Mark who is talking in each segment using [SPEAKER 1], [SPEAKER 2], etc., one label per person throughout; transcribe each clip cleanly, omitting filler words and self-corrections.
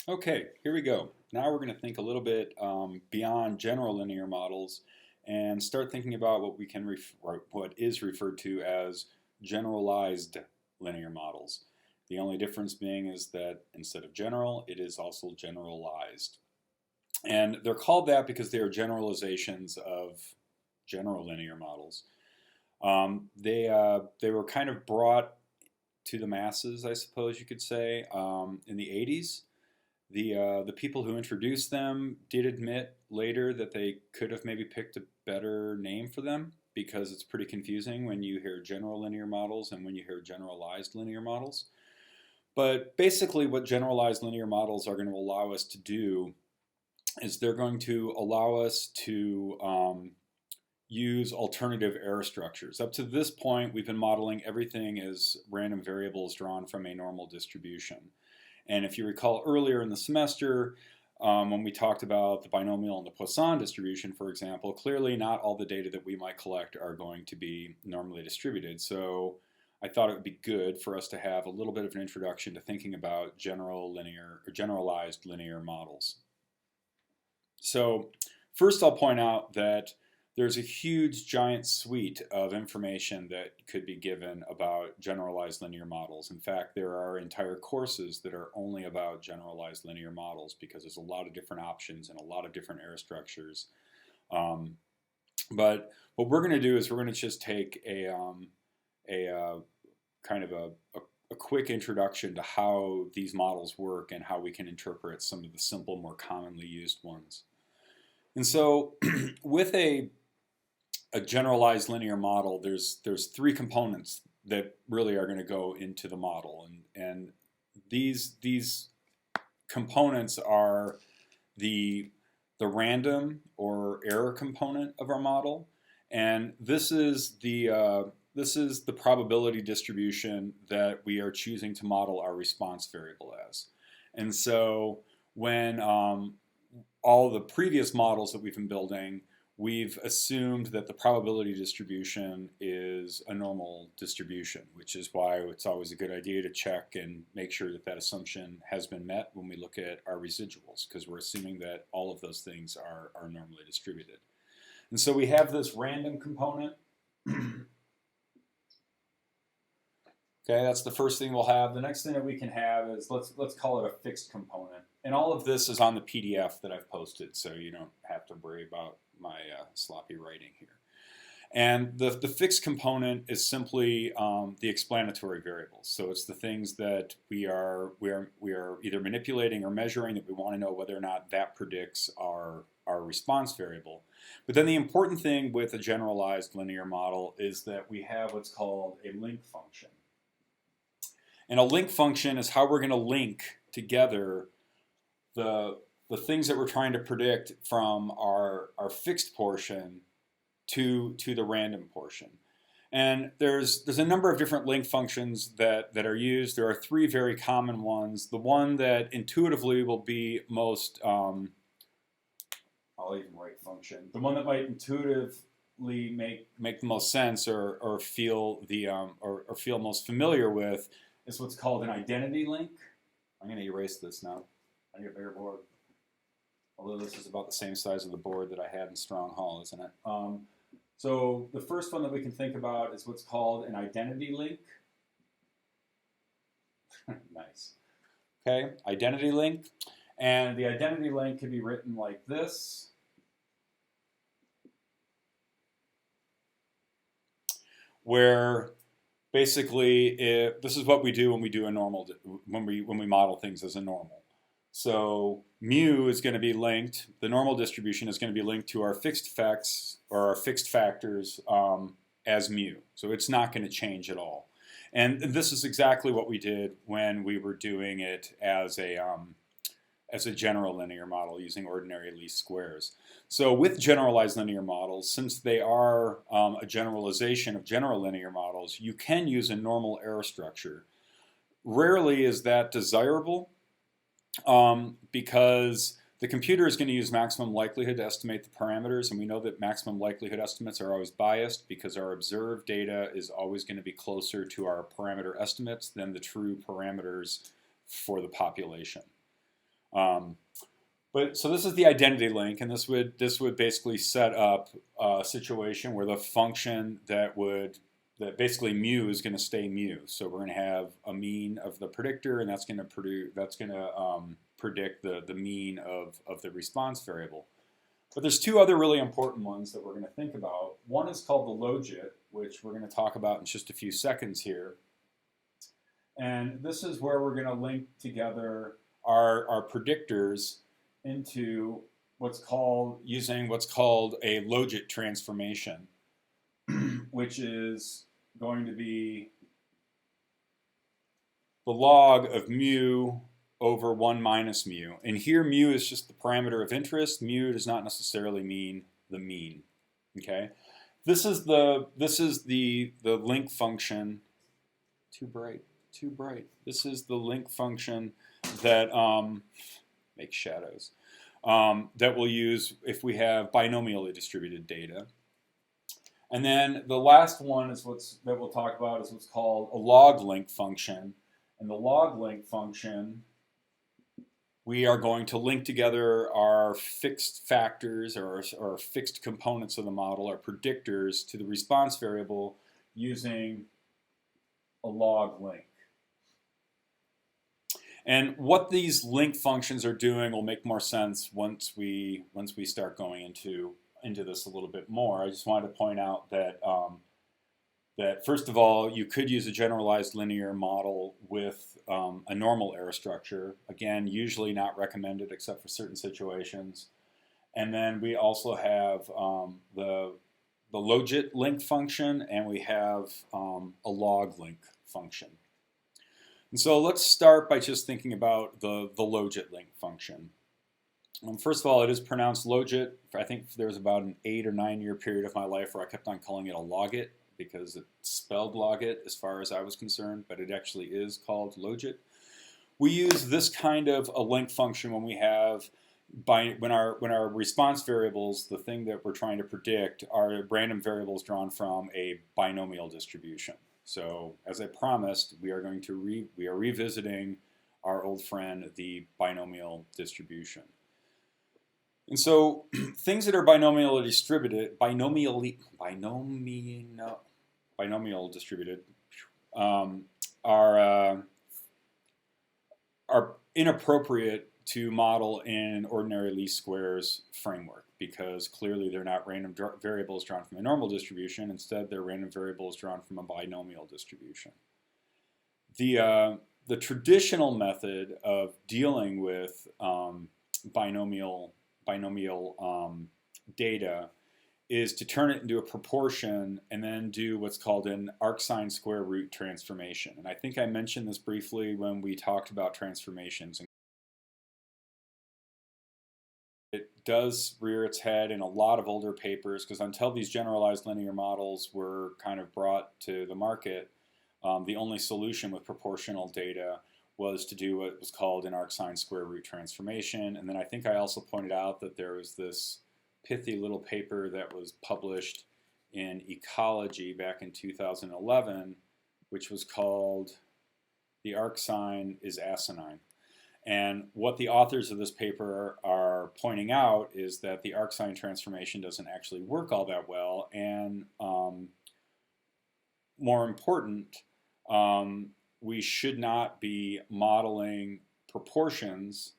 [SPEAKER 1] Okay, here we go. Now we're going to think a little bit beyond general linear models and start thinking about what is referred to as generalized linear models. The only difference being is that instead of general, it is also generalized. And they're called that because they are generalizations of general linear models. They were kind of brought to the masses, I suppose you could say, in the 80s. The people who introduced them did admit later that they could have maybe picked a better name for them because it's pretty confusing when you hear general linear models and when you hear generalized linear models. But basically what generalized linear models are going to allow us to do is they're going to allow us to use alternative error structures. Up to this point, we've been modeling everything as random variables drawn from a normal distribution. And if you recall earlier in the semester, when we talked about the binomial and the Poisson distribution, for example, clearly not all the data that we might collect are going to be normally distributed. So I thought it would be good for us to have a little bit of an introduction to thinking about generalized linear models. So first I'll point out that there's a huge giant suite of information that could be given about generalized linear models. In fact, there are entire courses that are only about generalized linear models because there's a lot of different options and a lot of different error structures. But what we're going to do is we're going to just take a kind of a quick introduction to how these models work and how we can interpret some of the simple, more commonly used ones. And so with a generalized linear model, there's three components that really are going to go into the model, and these components are the random or error component of our model, and this is the probability distribution that we are choosing to model our response variable as. And so when all the previous models that we've been building, we've assumed that the probability distribution is a normal distribution, which is why it's always a good idea to check and make sure that that assumption has been met when we look at our residuals, because we're assuming that all of those things are normally distributed. And so we have this random component. Okay, that's the first thing we'll have. The next thing that we can have is, let's call it a fixed component. And all of this is on the PDF that I've posted, so you don't have to worry about my sloppy writing here. And the fixed component is simply the explanatory variables. So it's the things that we are either manipulating or measuring that we want to know whether or not that predicts our response variable. But then the important thing with a generalized linear model is that we have what's called a link function. And a link function is how we're going to link together the things that we're trying to predict from our fixed portion to the random portion. And there's a number of different link functions that are used. There are three very common ones. The one that intuitively will be most, I'll even write function. The one that might intuitively make the most sense or feel feel most familiar with is what's called an identity link. I'm going to erase this now. I need a bigger board. Although this is about the same size of the board that I had in Strong Hall, isn't it? So the first one that we can think about is what's called an identity link. Nice. Okay, identity link. And the identity link can be written like this. Where basically, this is what we do when we do a normal, when we model things as a normal. So mu is going to be linked. The normal distribution is going to be linked to our fixed effects or our fixed factors as mu. So it's not going to change at all. And this is exactly what we did when we were doing it as a general linear model using ordinary least squares. So with generalized linear models, since they are a generalization of general linear models, you can use a normal error structure. Rarely is that desirable because the computer is going to use maximum likelihood to estimate the parameters, and we know that maximum likelihood estimates are always biased because our observed data is always going to be closer to our parameter estimates than the true parameters for the population. So this is the identity link, and this would basically set up a situation where the function that basically mu is going to stay mu. So we're going to have a mean of the predictor, and that's going to predict the mean of the response variable. But there's two other really important ones that we're going to think about. One is called the logit, which we're going to talk about in just a few seconds here. And this is where we're going to link together our predictors into using what's called a Logit transformation, which is going to be the log of mu over 1 minus mu. And here mu is just the parameter of interest. Mu does not necessarily mean the mean. Okay? This is the link function. Too bright. This is the link function that makes shadows. That we'll use if we have binomially distributed data. And then the last one is that we'll talk about is what's called a log link function. And the log link function, we are going to link together our fixed factors or fixed components of the model, our predictors, to the response variable using a log link. And what these link functions are doing will make more sense once we start going into this a little bit more. I just wanted to point out that that first of all, you could use a generalized linear model with a normal error structure. Again, usually not recommended except for certain situations. And then we also have the logit link function, and we have a log link function. And so let's start by just thinking about the logit link function. First of all, it is pronounced logit. I think there was about an 8 or 9 year period of my life where I kept on calling it a logit because it spelled logit as far as I was concerned, but it actually is called logit. We use this kind of a link function when we have when our response variables, the thing that we're trying to predict, are random variables drawn from a binomial distribution. So, as I promised, we are revisiting our old friend, the binomial distribution. And so, things that are binomially distributed, binomial distributed, are inappropriate to model in an ordinary least squares framework, because clearly they're not random variables drawn from a normal distribution. Instead, they're random variables drawn from a binomial distribution. The traditional method of dealing with binomial data is to turn it into a proportion and then do what's called an arcsine square root transformation. And I think I mentioned this briefly when we talked about transformations. It does rear its head in a lot of older papers, because until these generalized linear models were kind of brought to the market, the only solution with proportional data was to do what was called an arcsine square root transformation. And then I think I also pointed out that there was this pithy little paper that was published in Ecology back in 2011, which was called "The Arcsine is Asinine." And what the authors of this paper are pointing out is that the arcsine transformation doesn't actually work all that well, and more important, we should not be modeling proportions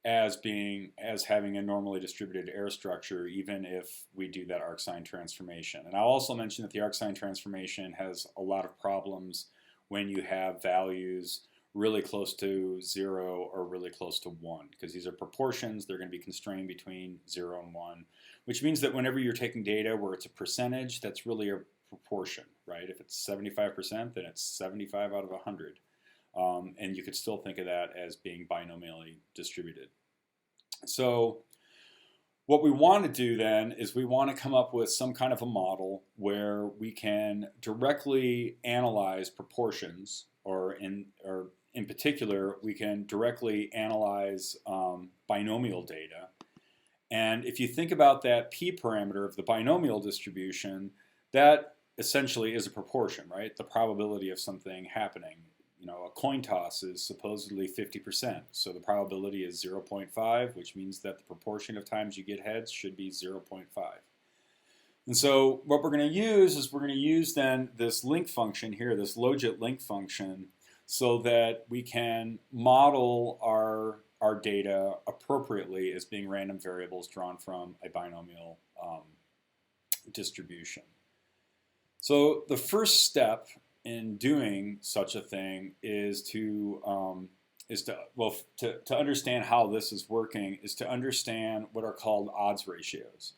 [SPEAKER 1] as having a normally distributed error structure, even if we do that arcsine transformation. And I'll also mention that the arcsine transformation has a lot of problems when you have values really close to 0 or really close to 1, because these are proportions. They're going to be constrained between 0 and 1, which means that whenever you're taking data where it's a percentage, that's really a proportion, right? If it's 75%, then it's 75 out of 100. And you could still think of that as being binomially distributed. So what we want to do then is we want to come up with some kind of a model where we can directly analyze proportions, or in particular, we can directly analyze binomial data. And if you think about that p parameter of the binomial distribution, that essentially is a proportion, right? The probability of something happening. a coin toss is supposedly 50%. So the probability is 0.5, which means that the proportion of times you get heads should be 0.5. And so what we're going to use is we're going to use then this link function here, this logit link function, so that we can model our data appropriately as being random variables drawn from a binomial distribution. So the first step in doing such a thing is to understand how this is working is to understand what are called odds ratios.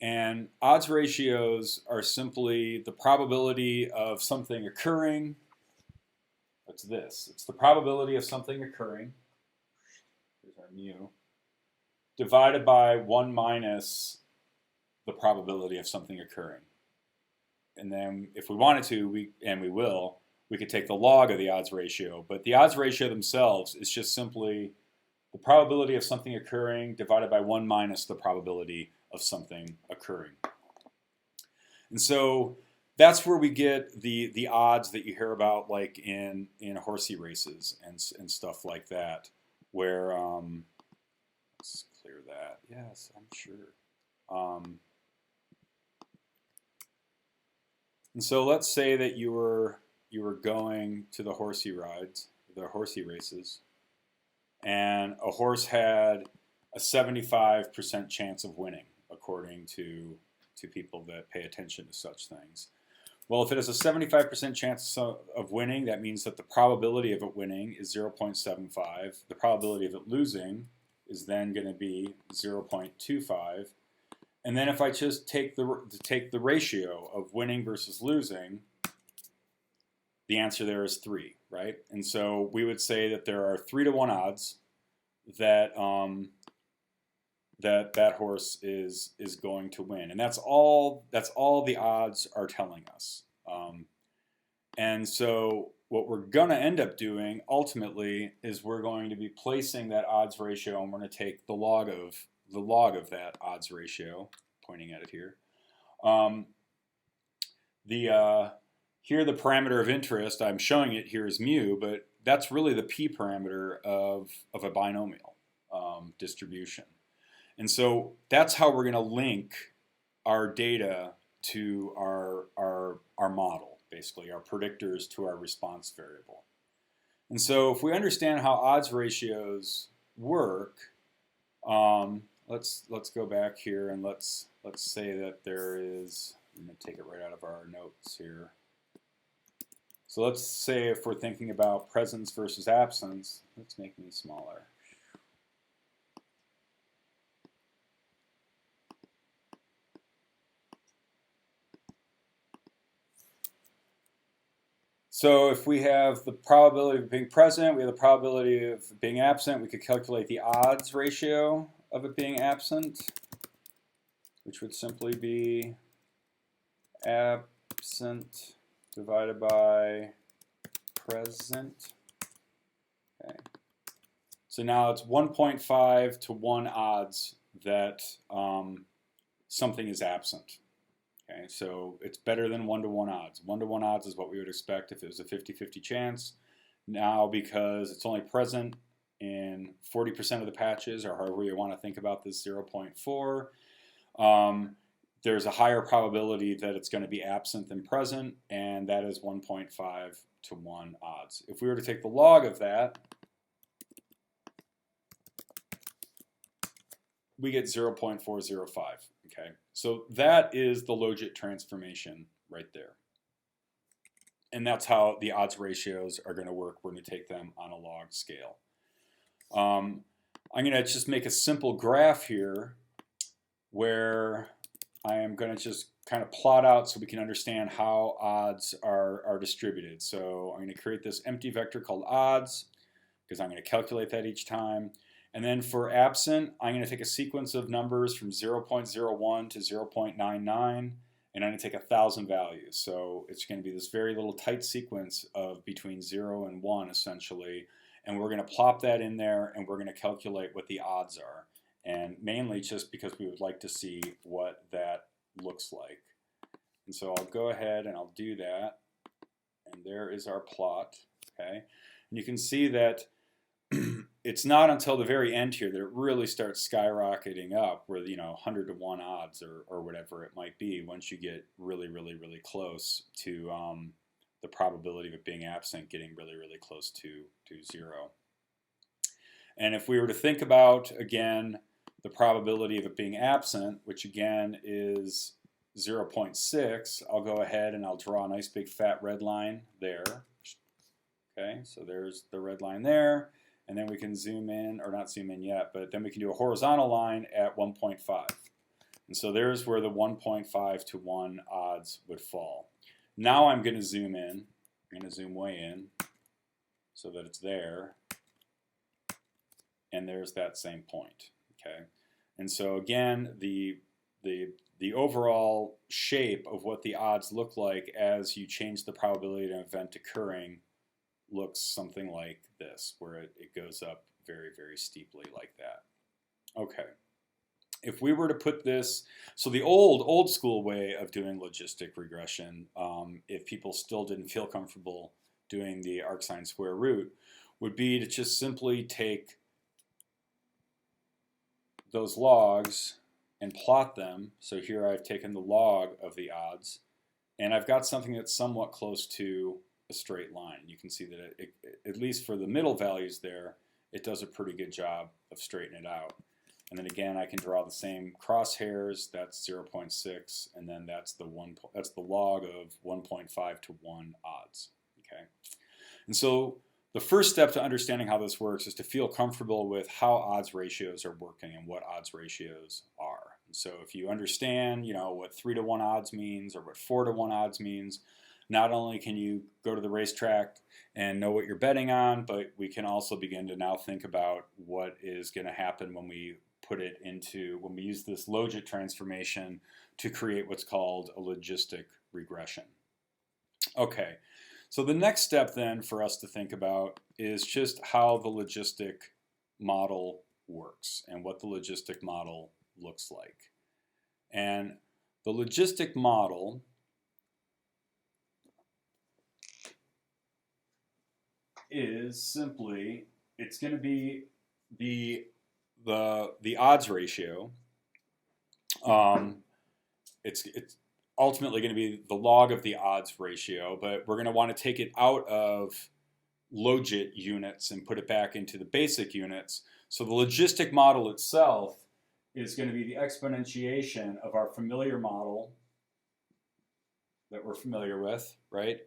[SPEAKER 1] And odds ratios are simply the probability of something occurring. What's this? It's the probability of something occurring. Here's our mu. Divided by 1 minus the probability of something occurring. And then if we wanted to, we could take the log of the odds ratio. But the odds ratio themselves is just simply the probability of something occurring divided by 1 minus the probability of something occurring. And so that's where we get the odds that you hear about, like in horsey races and stuff like that, where let's clear that. Yes, I'm sure. And so let's say that you were going to the horsey rides, the horsey races, and a horse had a 75% chance of winning, according to people that pay attention to such things. Well, if it has a 75% chance of winning, that means that the probability of it winning is 0.75. The probability of it losing is then going to be 0.25. And then if I just take the ratio of winning versus losing, the answer there is 3, right? And so we would say that there are 3-to-1 odds that that horse is going to win, and that's all the odds are telling us. And so what we're going to end up doing ultimately is we're going to be placing that odds ratio, and we're going to take the log of that odds ratio, pointing at it here. Here the parameter of interest, I'm showing it here as mu, but that's really the p parameter of a binomial distribution. And so that's how we're going to link our data to our model, basically, our predictors to our response variable. And so if we understand how odds ratios work, let's go back here and let's say that there is, I'm going to take it right out of our notes here. So let's say if we're thinking about presence versus absence, let's make me smaller. So if we have the probability of being present, we have the probability of being absent, we could calculate the odds ratio of it being absent, which would simply be absent divided by present. Okay. So now it's 1.5 to 1 odds that something is absent. Okay, so it's better than 1-to-1 odds. 1-to-1 odds is what we would expect if it was a 50-50 chance. Now, because it's only present in 40% of the patches, or however you want to think about this 0.4, there's a higher probability that it's going to be absent than present, and that is 1.5 to 1 odds. If we were to take the log of that, we get 0.405. Okay, so that is the Logit transformation right there. And that's how the odds ratios are going to work. We're going to take them on a log scale. I'm going to just make a simple graph here where I am going to just kind of plot out so we can understand how odds are distributed. So I'm going to create this empty vector called odds because I'm going to calculate that each time. And then for absent, I'm going to take a sequence of numbers from 0.01 to 0.99, and I'm going to take 1,000 values. So it's going to be this very little tight sequence of between 0 and 1, essentially. And we're going to plop that in there, and we're going to calculate what the odds are. And mainly just because we would like to see what that looks like. And so I'll go ahead and I'll do that. And there is our plot. okay? And you can see that it's not until the very end here that it really starts skyrocketing up, where 100 to 1 odds or whatever it might be, once you get really, really, really close to the probability of it being absent getting really, really close to 0. And if we were to think about, again, the probability of it being absent, which again is 0.6, I'll go ahead and I'll draw a nice big fat red line there. Okay, so there's the red line there. And then we can zoom in, or not zoom in yet, but then we can do a horizontal line at 1.5. And so there's where the 1.5 to 1 odds would fall. Now I'm going to zoom in. I'm going to zoom way in so that it's there. And there's that same point. Okay. And so again, the overall shape of what the odds look like as you change the probability of an event occurring looks something like this, where it goes up very, very steeply like that. Okay. If we were to put this, so the old school way of doing logistic regression, if people still didn't feel comfortable doing the arcsine square root, would be to just simply take those logs and plot them. So here I've taken the log of the odds, and I've got something that's somewhat close to a straight line. You can see that it, at least for the middle values there, it does a pretty good job of straightening it out. And then again, I can draw the same crosshairs. That's 0.6, and then that's the log of 1.5 to 1 odds. Okay, and so the first step to understanding how this works is to feel comfortable with how odds ratios are working and what odds ratios are. And so if you understand, what 3 to 1 odds means or what 4 to 1 odds means, not only can you go to the racetrack and know what you're betting on, but we can also begin to now think about what is going to happen when we use this Logit transformation to create what's called a logistic regression. Okay, so the next step then for us to think about is just how the logistic model works and what the logistic model looks like. And the logistic model is simply, it's going to be the odds ratio. It's ultimately going to be the log of the odds ratio, but we're going to want to take it out of logit units and put it back into the basic units. So the logistic model itself is going to be the exponentiation of our familiar model that we're familiar with, right?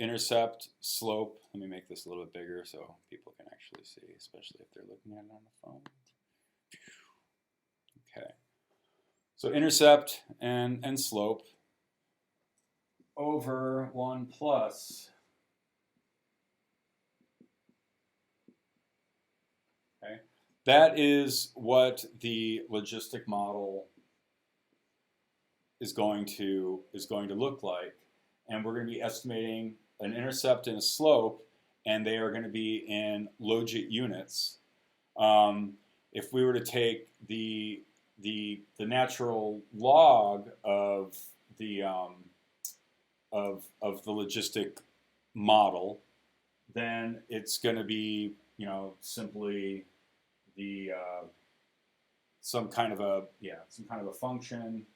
[SPEAKER 1] Intercept, slope. Let me make this a little bit bigger so people can actually see, especially if they're looking at it on the phone. Okay. So intercept and slope over 1 plus. Okay. That is what the logistic model is going to look like. And we're going to be estimating an intercept and a slope, and they are going to be in logit units. If we were to take the natural log of the logistic model, then it's going to be simply the some kind of a function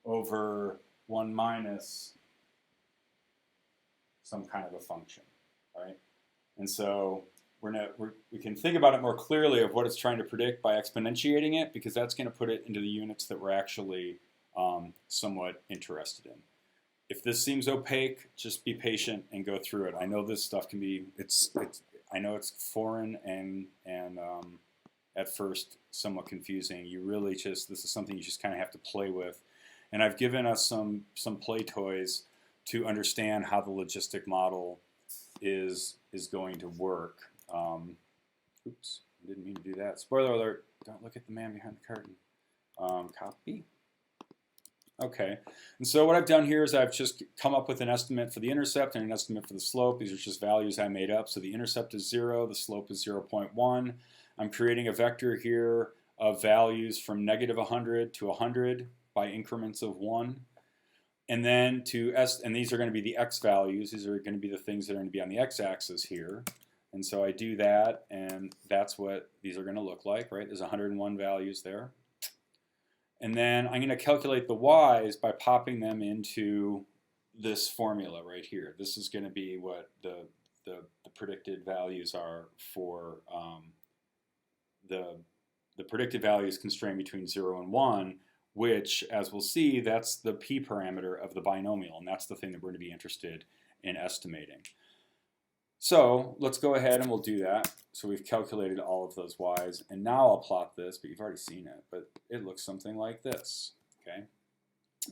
[SPEAKER 1] over 1 minus some kind of a function, right? And so we can think about it more clearly of what it's trying to predict by exponentiating it, because that's going to put it into the units that we're actually somewhat interested in. If this seems opaque, just be patient and go through it. I know this stuff can be, I know it's foreign and at first somewhat confusing. You really this is something you just kind of have to play with. And I've given us some play toys to understand how the logistic model is going to work. Oops, I didn't mean to do that. Spoiler alert, don't look at the man behind the curtain. Copy. Okay, and so what I've done here is I've just come up with an estimate for the intercept and an estimate for the slope. These are just values I made up. So the intercept is 0, the slope is 0.1. I'm creating a vector here of values from -100 to 100 by increments of 1. and then and these are going to be the x values. These are going to be the things that are going to be on the x-axis here. And so I do that, and that's what these are going to look like, right? There's 101 values there. And then I'm going to calculate the y's by popping them into this formula right here. This is going to be what the predicted values are for the predicted values constrained between 0 and 1, which, as we'll see, that's the p parameter of the binomial, and that's the thing that we're going to be interested in estimating. So let's go ahead and we'll do that. So we've calculated all of those y's, and now I'll plot this, but you've already seen it, but it looks something like this, okay?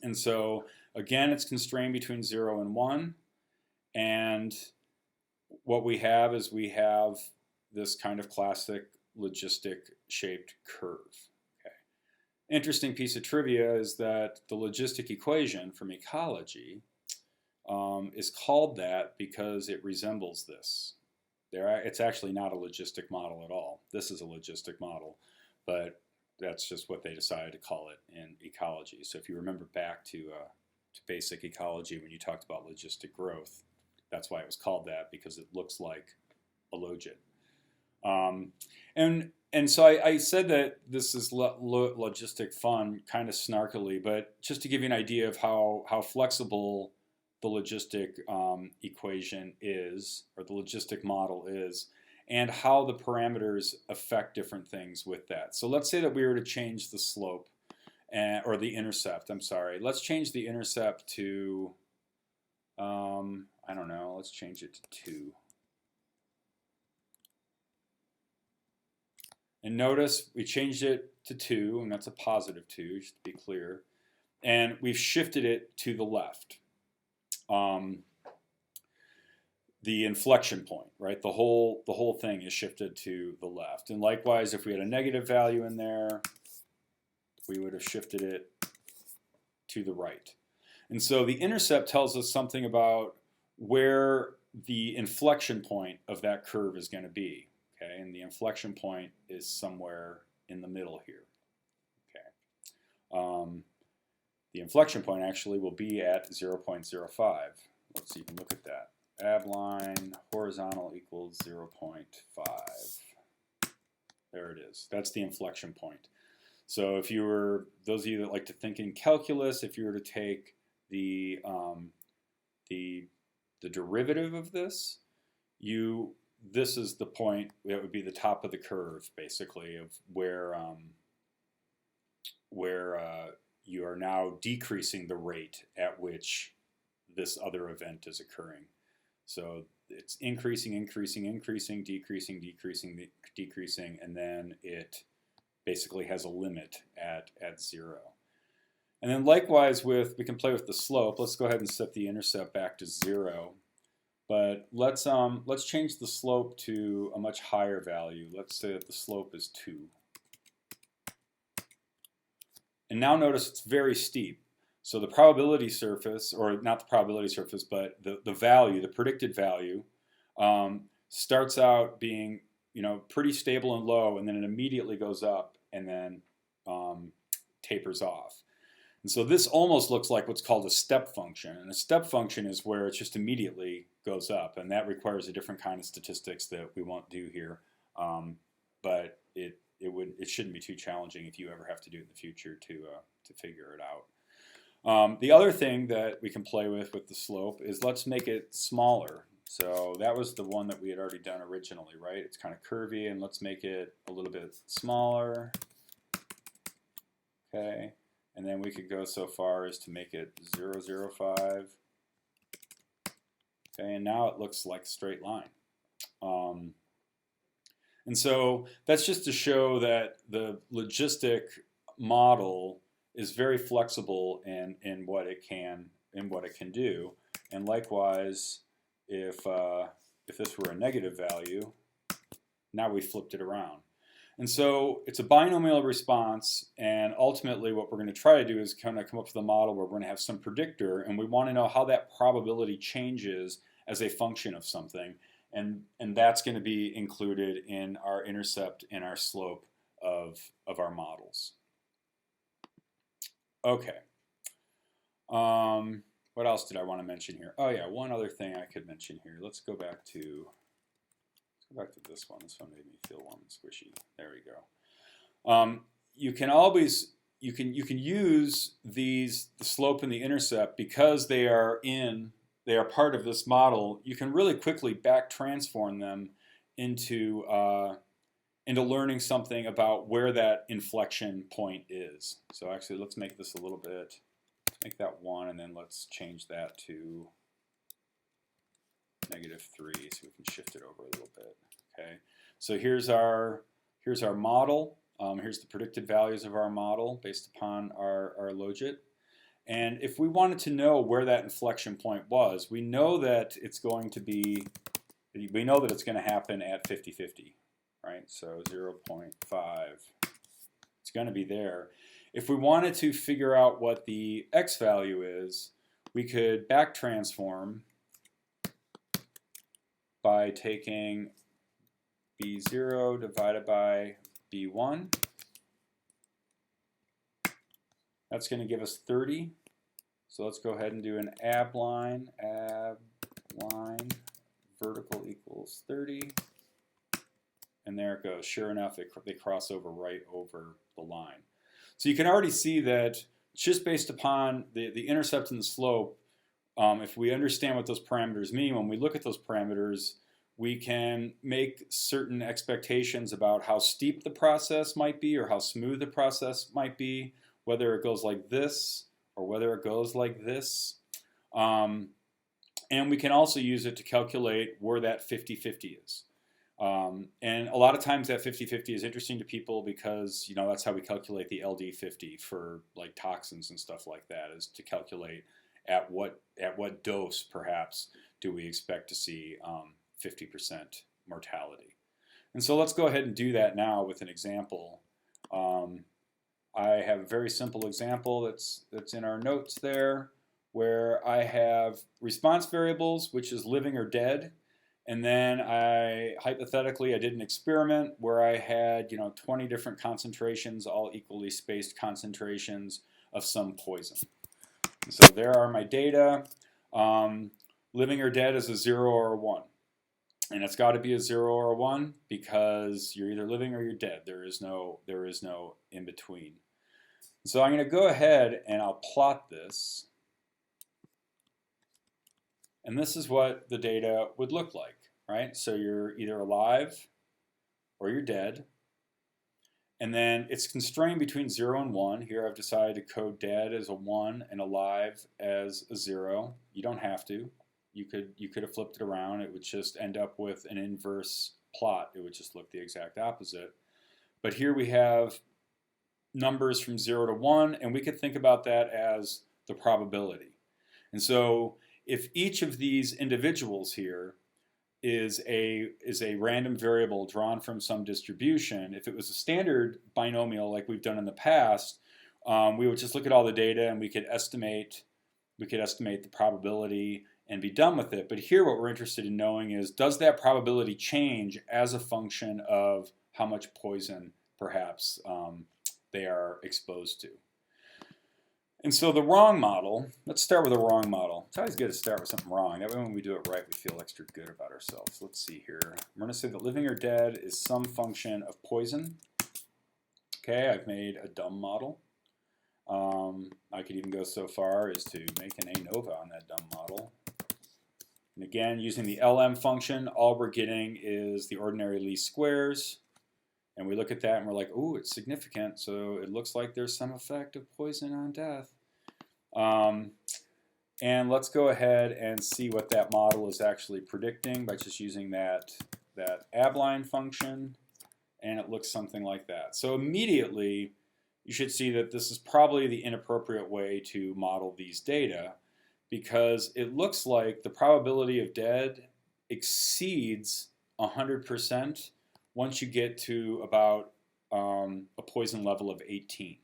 [SPEAKER 1] And so, again, it's constrained between 0 and 1, and what we have is we have this kind of classic logistic shaped curve. Okay. Interesting piece of trivia is that the logistic equation from ecology is called that because it resembles this. It's actually not a logistic model at all. This is a logistic model, but that's just what they decided to call it in ecology. So if you remember back to basic ecology when you talked about logistic growth, that's why it was called that, because it looks like a logit. And so I said that this is logistic fun kind of snarkily, but just to give you an idea of how flexible the logistic equation is, or the logistic model is, and how the parameters affect different things with that. So let's say that we were to change the slope, or the intercept, I'm sorry. Let's change the intercept to, I don't know, let's change it to 2. And notice we changed it to 2, and that's a positive 2, just to be clear. And we've shifted it to the left. The inflection point, right? The whole thing is shifted to the left. And likewise, if we had a negative value in there, we would have shifted it to the right. And so the intercept tells us something about where the inflection point of that curve is going to be. Okay, and the inflection point is somewhere in the middle here. Okay, the inflection point actually will be at 0.05. Let's see, you can look at that. Ab line horizontal equals 0.5. There it is. That's the inflection point. So if you were, those of you that like to think in calculus, if you were to take the derivative of this, this is the point that would be the top of the curve, basically, of where you are now decreasing the rate at which this other event is occurring. So it's increasing, increasing, increasing, decreasing, decreasing, decreasing, and then it basically has a limit at 0. And then likewise we can play with the slope. Let's go ahead and set the intercept back to 0. But let's change the slope to a much higher value. Let's say that the slope is 2. And now notice it's very steep. So the probability surface, or not the probability surface, but the value, the predicted value, starts out being pretty stable and low, and then it immediately goes up and then tapers off. And so this almost looks like what's called a step function. And a step function is where it just immediately goes up, and that requires a different kind of statistics that we won't do here. But it shouldn't be too challenging if you ever have to do it in the future to figure it out. The other thing that we can play with the slope is let's make it smaller. So that was the one that we had already done originally, right? It's kind of curvy, and let's make it a little bit smaller. Okay. And then we could go so far as to make it 0.05. Okay, and now it looks like a straight line. And so that's just to show that the logistic model is very flexible in what it can do. And likewise, if this were a negative value, now we flipped it around. And so it's a binomial response, and ultimately what we're going to try to do is kind of come up with a model where we're going to have some predictor, and we want to know how that probability changes as a function of something, and that's going to be included in our intercept and our slope of our models. Okay. What else did I want to mention here? Oh yeah, one other thing I could mention here. Let's go back to this one. This one made me feel warm and squishy. There we go. You can always you can use the slope and the intercept because they are part of this model. You can really quickly back transform them into learning something about where that inflection point is. So actually, let's make this a little bit. Let's make that 1, and then let's change that to -3, so we can shift it over a little bit. Okay. So here's our model. Here's the predicted values of our model based upon our logit. And if we wanted to know where that inflection point was, we know that it's going to be. We know that it's going to happen at 50-50, right? So 0.5, it's going to be there. If we wanted to figure out what the x value is, we could back transform by taking b0 divided by b1. That's going to give us 30. So let's go ahead and do an ab line, vertical equals 30. And there it goes. Sure enough, they cross over right over the line. So you can already see that just based upon the intercept and the slope, if we understand what those parameters mean, when we look at those parameters, we can make certain expectations about how steep the process might be or how smooth the process might be, whether it goes like this or whether it goes like this. And we can also use it to calculate where that 50-50 is. And a lot of times that 50-50 is interesting to people because, you know, that's how we calculate the LD50 for like toxins and stuff like that, is to calculate at what dose perhaps do we expect to see 50% mortality. And so let's go ahead and do that now with an example. I have a very simple example that's in our notes there, where I have response variables, which is living or dead. And then hypothetically, I did an experiment where I had 20 different concentrations, all equally spaced concentrations of some poison. And so there are my data. Living or dead is a 0 or a 1. And it's got to be a 0 or a 1 because you're either living or you're dead. There is no in between. So I'm going to go ahead and I'll plot this. And this is what the data would look like, right? So you're either alive or you're dead. And then it's constrained between 0 and 1. Here I've decided to code dead as a 1 and alive as a 0. You don't have to. You could have flipped it around. It would just end up with an inverse plot. It would just look the exact opposite. But here we have numbers from 0 to 1, and we could think about that as the probability. And so if each of these individuals here is a random variable drawn from some distribution, if it was a standard binomial like we've done in the past, we would just look at all the data and we could estimate the probability and be done with it. But here what we're interested in knowing is, does that probability change as a function of how much poison perhaps they are exposed to? And so the wrong model, let's start with a wrong model. It's always good to start with something wrong. That way when we do it right, we feel extra good about ourselves. Let's see here. I'm going to say that living or dead is some function of poison. Okay, I've made a dumb model. I could even go so far as to make an Anova on that dumb model. And again, using the LM function, all we're getting is the ordinary least squares. And we look at that and we're like, ooh, it's significant. So it looks like there's some effect of poison on death. And let's go ahead and see what that model is actually predicting by just using that abline function. And it looks something like that. So immediately, you should see that this is probably the inappropriate way to model these data, because it looks like the probability of dead exceeds 100% once you get to about a poison level of 18.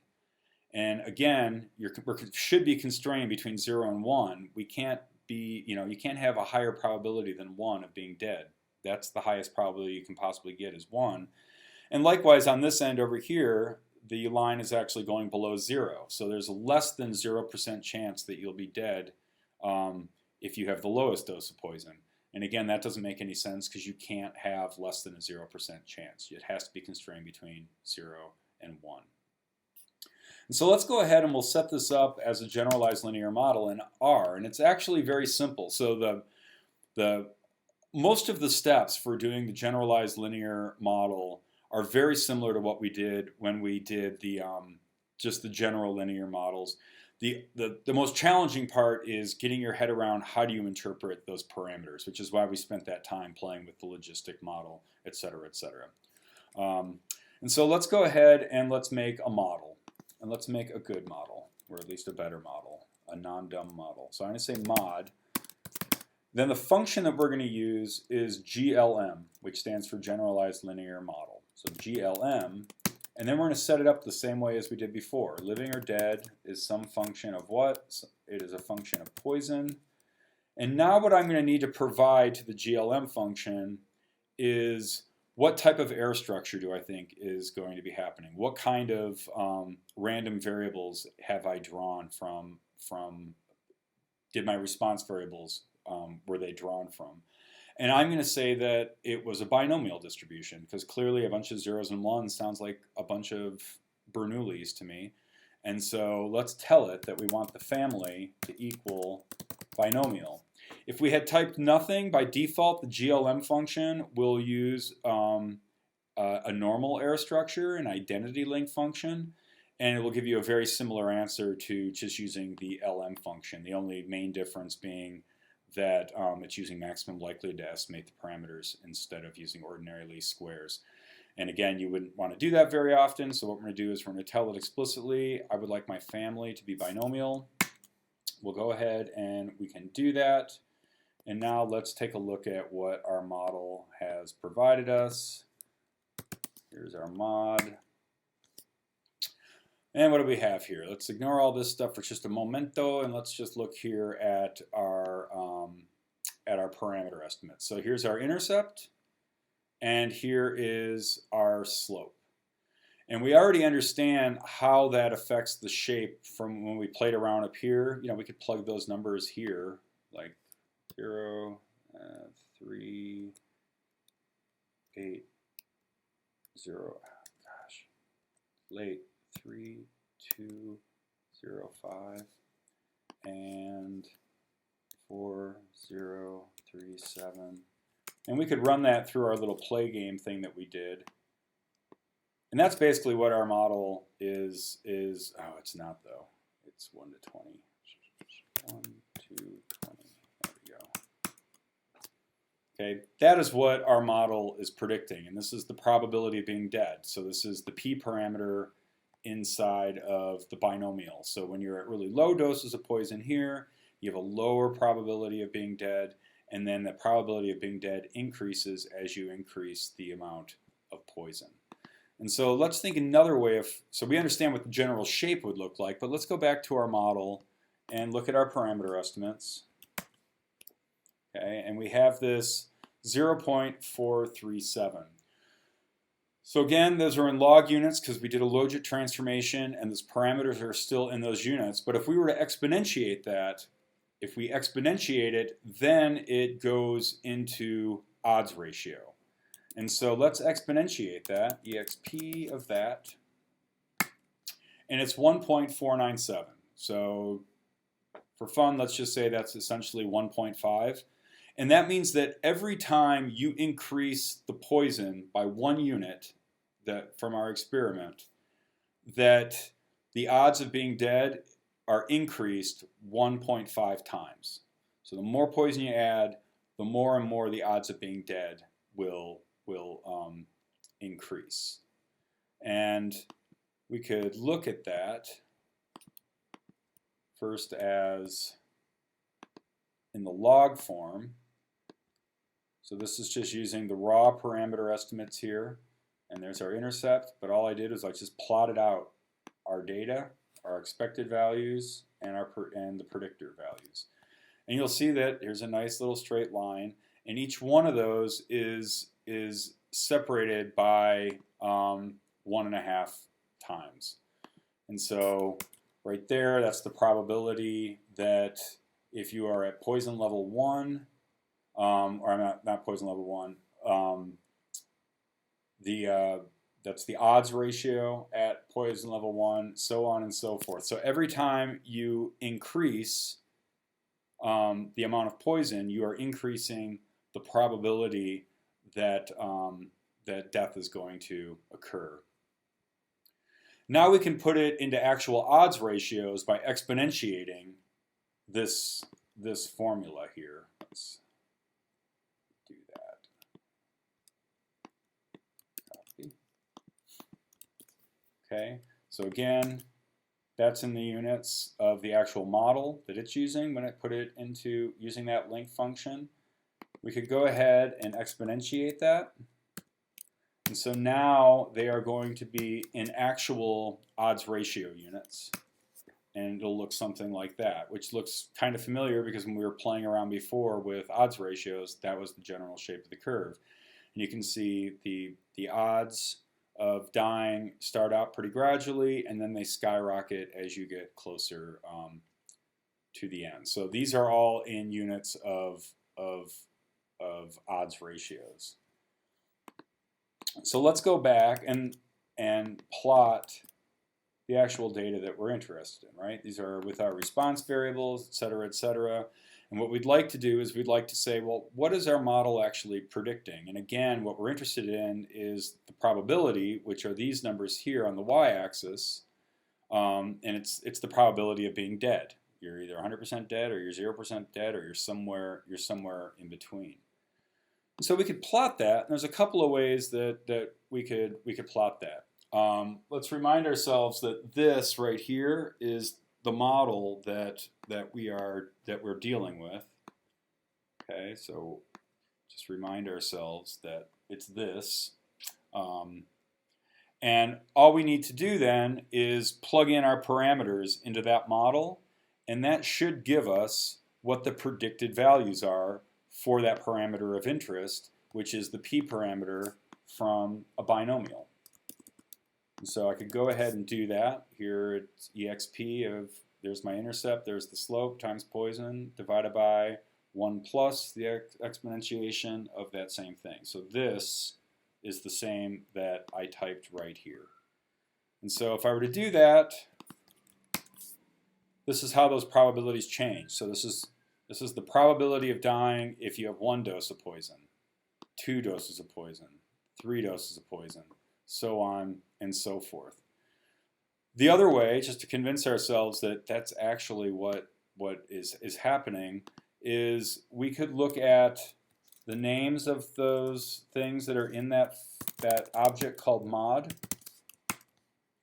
[SPEAKER 1] And again, we should be constrained between 0 and 1. We can't be, you can't have a higher probability than 1 of being dead. That's the highest probability you can possibly get is 1. And likewise on this end over here, the line is actually going below 0. So there's a less than 0% chance that you'll be dead if you have the lowest dose of poison. And again, that doesn't make any sense because you can't have less than a 0% chance. It has to be constrained between 0 and 1. And so let's go ahead and we'll set this up as a generalized linear model in R. And it's actually very simple. So most of the steps for doing the generalized linear model are very similar to what we did when we did the just the general linear models. The most challenging part is getting your head around how do you interpret those parameters, which is why we spent that time playing with the logistic model, et cetera, et cetera. And so let's go ahead and let's make a model. And let's make a good model, or at least a better model, a non-dumb model. So I'm going to say mod. Then the function that we're going to use is GLM, which stands for Generalized Linear Model. So GLM, and then we're going to set it up the same way as we did before. Living or dead is some function of what? It is a function of poison. And now what I'm going to need to provide to the GLM function is what type of error structure do I think is going to be happening? What kind of random variables have I drawn from did my response variables, were they drawn from? And I'm going to say that it was a binomial distribution because clearly a bunch of zeros and ones sounds like a bunch of Bernoullis to me. And so let's tell it that we want the family to equal binomial. If we had typed nothing, by default, the GLM function will use a normal error structure, an identity link function, and it will give you a very similar answer to just using the LM function. The only main difference being that it's using maximum likelihood to estimate the parameters instead of using ordinary least squares. And again, you wouldn't want to do that very often, so what we're going to do is we're going to tell it explicitly, I would like my family to be binomial. We'll go ahead and we can do that. And now let's take a look at what our model has provided us. Here's our mod. And what do we have here? Let's ignore all this stuff for just a momento, and let's just look here at our parameter estimates. So here's our intercept, and here is our slope. And we already understand how that affects the shape from when we played around up here. You know, we could plug those numbers here, like 0, 3, 8, 0, gosh, late 3, 2, 0, 5, and 4, 0, 3, 7. And we could run that through our little play game thing that we did. And that's basically what our model is. Oh, it's not though. It's 1 to 20. 1, 2, 20. There we go. Okay, that is what our model is predicting, and this is the probability of being dead. So this is the p parameter inside of the binomial. So when you're at really low doses of poison here, you have a lower probability of being dead, and then the probability of being dead increases as you increase the amount of poison. And so let's think another way of, so we understand what the general shape would look like, but let's go back to our model and look at our parameter estimates. Okay, and we have this 0.437. So again, those are in log units because we did a Logit transformation and those parameters are still in those units. But if we were to exponentiate that, if we exponentiate it, then it goes into odds ratio. And so let's exponentiate that, exp of that, and it's 1.497. So for fun, let's just say that's essentially 1.5. And that means that every time you increase the poison by 1 unit from our experiment, that the odds of being dead are increased 1.5 times. So the more poison you add, the more and more the odds of being dead will increase. And we could look at that first as in the log form. So this is just using the raw parameter estimates here, and there's our intercept, but all I did was I just plotted out our data, our expected values, and the predictor values. And you'll see that here's a nice little straight line, and each one of those is separated by 1.5 times. And so right there, that's the probability that if you are at poison level 1, or not poison level 1, that's the odds ratio at poison level 1, so on and so forth. So every time you increase the amount of poison, you are increasing the probability that, that death is going to occur. Now we can put it into actual odds ratios by exponentiating this formula here. Let's do that. Copy. Okay, so again, that's in the units of the actual model that it's using when it put it into using that link function. We could go ahead and exponentiate that. And so now they are going to be in actual odds ratio units. And it'll look something like that, which looks kind of familiar because when we were playing around before with odds ratios, that was the general shape of the curve. And you can see the odds of dying start out pretty gradually, and then they skyrocket as you get closer to the end. So these are all in units of odds ratios. So let's go back and plot the actual data that we're interested in, right? These are with our response variables, et cetera, et cetera. And what we'd like to do is we'd like to say, well, what is our model actually predicting? And again, what we're interested in is the probability, which are these numbers here on the y-axis, and it's the probability of being dead. You're either 100% dead, or you're 0% dead, or you're somewhere in between. And so we could plot that. And there's a couple of ways that we could plot that. Let's remind ourselves that this right here is the model that we're dealing with. Okay, so just remind ourselves that it's this. And all we need to do then is plug in our parameters into that model, and that should give us what the predicted values are for that parameter of interest, which is the p parameter from a binomial. And so I could go ahead and do that. Here it's exp of, there's my intercept, there's the slope times poison divided by 1 plus the exponentiation of that same thing. So this is the same that I typed right here. And so if I were to do that, this is how those probabilities change. So this is the probability of dying if you have 1 dose of poison, 2 doses of poison, 3 doses of poison, so on and so forth. The other way, just to convince ourselves that that's actually what is happening, is we could look at the names of those things that are in that object called mod.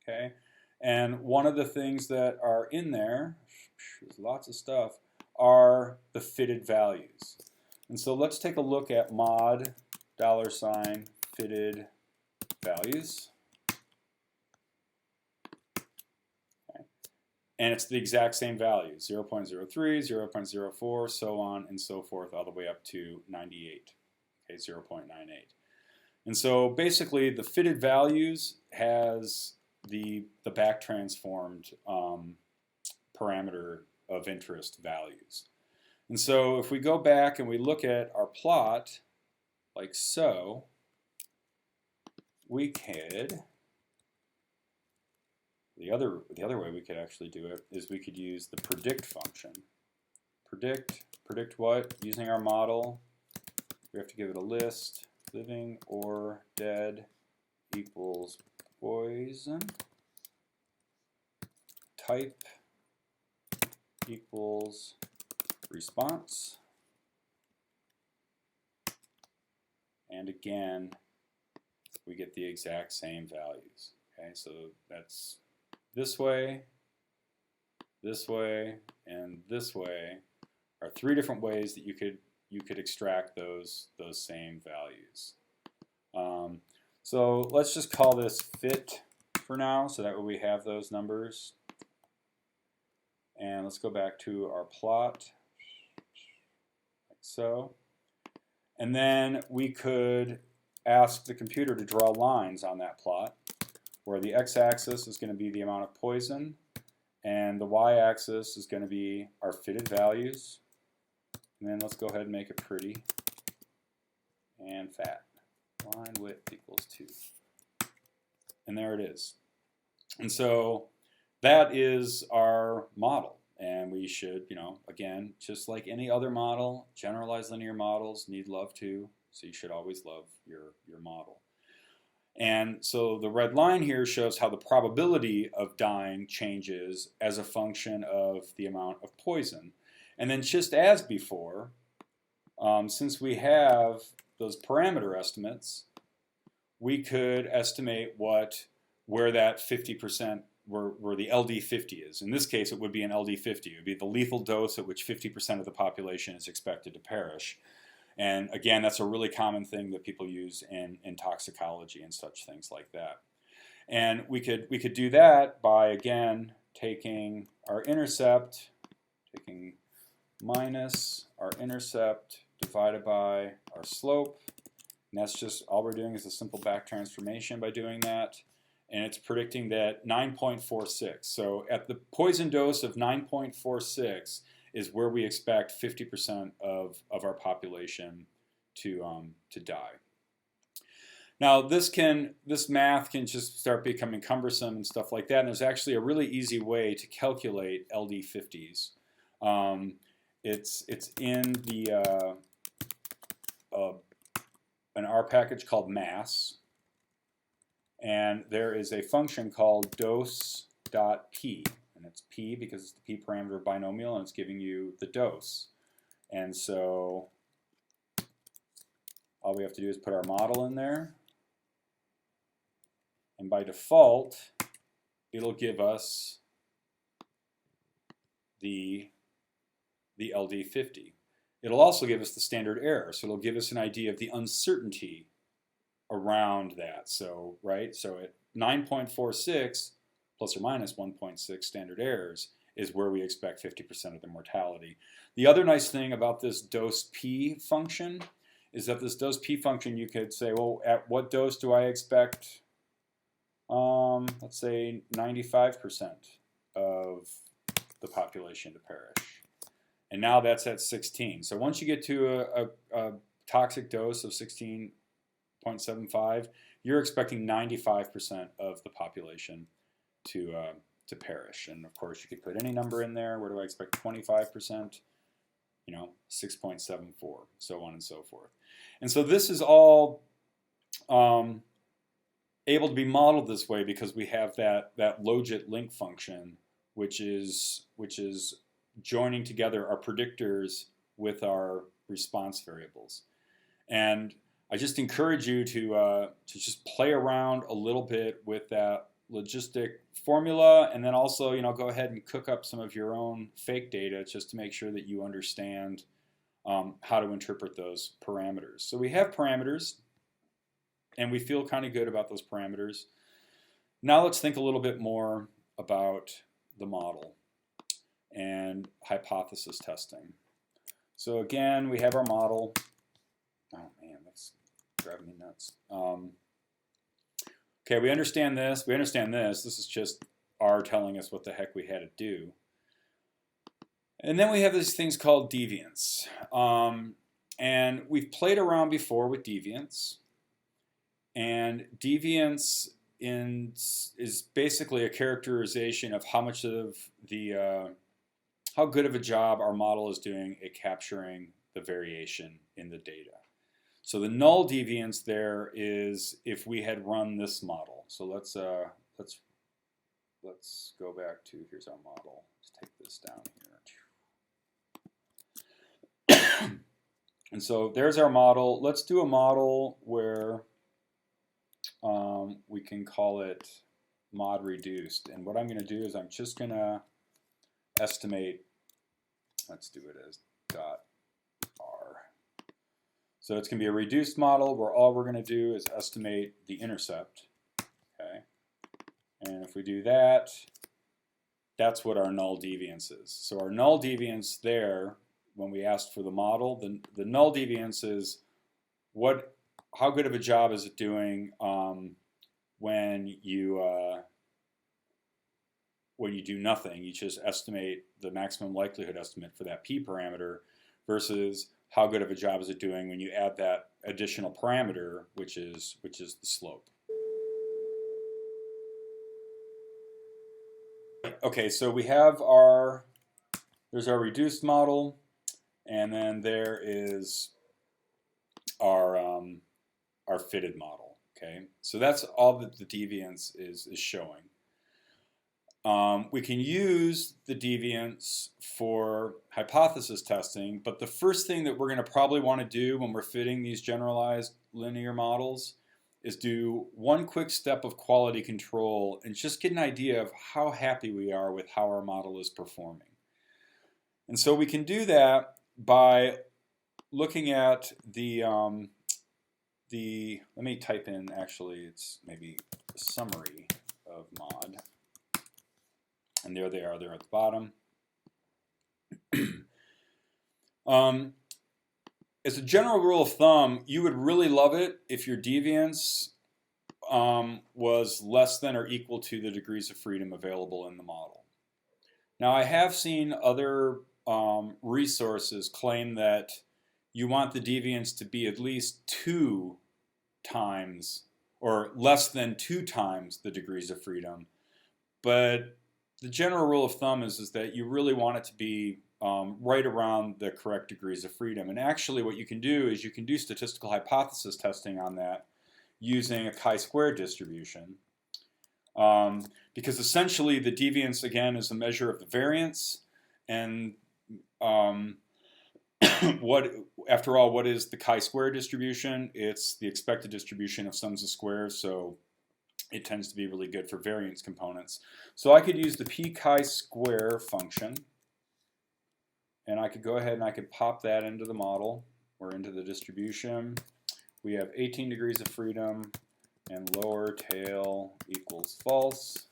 [SPEAKER 1] Okay, and one of the things that are in there, there's lots of stuff, are the fitted values. And so let's take a look at mod $fitted values. Okay. And it's the exact same value, 0.03, 0.04, so on and so forth, all the way up to 98, okay, 0.98. And so basically the fitted values has the back transformed parameter of interest values. And so if we go back and we look at our plot like so, we could, the other way we could actually do it is we could use the predict function. Predict what? Using our model, we have to give it a list, living or dead equals poison, type equals response, and again we get the exact same values. Okay, so that's this way, and this way are 3 different ways that you could extract those same values. So let's just call this fit for now, so that way we have those numbers. And let's go back to our plot, like so. And then we could ask the computer to draw lines on that plot. where the x-axis is going to be the amount of poison, and the y-axis is going to be our fitted values. And then let's go ahead and make it pretty and fat. Line width equals 2. And there it is. And so that is our model. And we should, again, just like any other model, generalized linear models need love too. So you should always love your model. And so the red line here shows how the probability of dying changes as a function of the amount of poison. And then just as before, since we have those parameter estimates, we could estimate where that 50%, where the LD50 is. In this case, it would be an LD50. It would be the lethal dose at which 50% of the population is expected to perish. And again, that's a really common thing that people use in toxicology and such things like that. And we could do that by, again, taking our intercept, taking minus our intercept divided by our slope. And that's just, all we're doing is a simple back transformation by doing that. And it's predicting that 9.46. So at the poison dose of 9.46 is where we expect 50% of our population to die. Now this math can just start becoming cumbersome and stuff like that. And there's actually a really easy way to calculate LD50s. It's in the an R package called mass. And there is a function called dose.p, and it's p because it's the p parameter of binomial, and it's giving you the dose. And so all we have to do is put our model in there, and by default, it'll give us the LD50. It'll also give us the standard error, so it'll give us an idea of the uncertainty around that. So, right, so at 9.46 plus or minus 1.6 standard errors is where we expect 50% of the mortality. The other nice thing about this dose p function is that this dose p function, you could say, well, at what dose do I expect, let's say 95% of the population to perish. And now that's at 16. So once you get to a toxic dose of 16.75, you're expecting 95% of the population to perish. And of course, you could put any number in there. Where do I expect 25%? 6.74, so on and so forth. And so this is all able to be modeled this way because we have that Logit link function, which is joining together our predictors with our response variables. And I just encourage you to just play around a little bit with that logistic formula, and then also go ahead and cook up some of your own fake data just to make sure that you understand how to interpret those parameters. So we have parameters, and we feel kind of good about those parameters. Now let's think a little bit more about the model and hypothesis testing. So again, we have our model. Oh man, that's driving me nuts. Okay, we understand this. We understand this. This is just R telling us what the heck we had to do. And then we have these things called deviance. And we've played around before with deviance. And deviance is basically a characterization of how much of the how good of a job our model is doing at capturing the variation in the data. So the null deviance there is if we had run this model. So let's go back to, here's our model. Let's take this down here. And so there's our model. Let's do a model where we can call it mod reduced. And what I'm going to do is I'm just going to estimate, let's do it as dot R. So it's going to be a reduced model where all we're going to do is estimate the intercept. Okay, and if we do that, that's what our null deviance is. So our null deviance there, when we asked for the model, the null deviance is how good of a job is it doing when you do nothing. You just estimate the maximum likelihood estimate for that p parameter versus how good of a job is it doing when you add that additional parameter, which is the slope. Okay, so we have there's our reduced model, and then there is our fitted model. Okay, so that's all that the deviance is showing. We can use the deviance for hypothesis testing, but the first thing that we're going to probably want to do when we're fitting these generalized linear models is do one quick step of quality control and just get an idea of how happy we are with how our model is performing. And so we can do that by looking at let me type in, actually it's maybe a summary of mod. And there they are, they're at the bottom. As a general rule of thumb, you would really love it if your deviance was less than or equal to the degrees of freedom available in the model. Now, I have seen other resources claim that you want the deviance to be at least 2 times or less than 2 times the degrees of freedom. But the general rule of thumb is that you really want it to be right around the correct degrees of freedom. And actually what you can do is you can do statistical hypothesis testing on that using a chi-square distribution. Because essentially the deviance, again, is a measure of the variance. And after all, what is the chi-square distribution? It's the expected distribution of sums of squares, so it tends to be really good for variance components. So I could use the p chi-square function, and I could go ahead and I could pop that into the model or into the distribution. We have 18 degrees of freedom and lower tail equals false.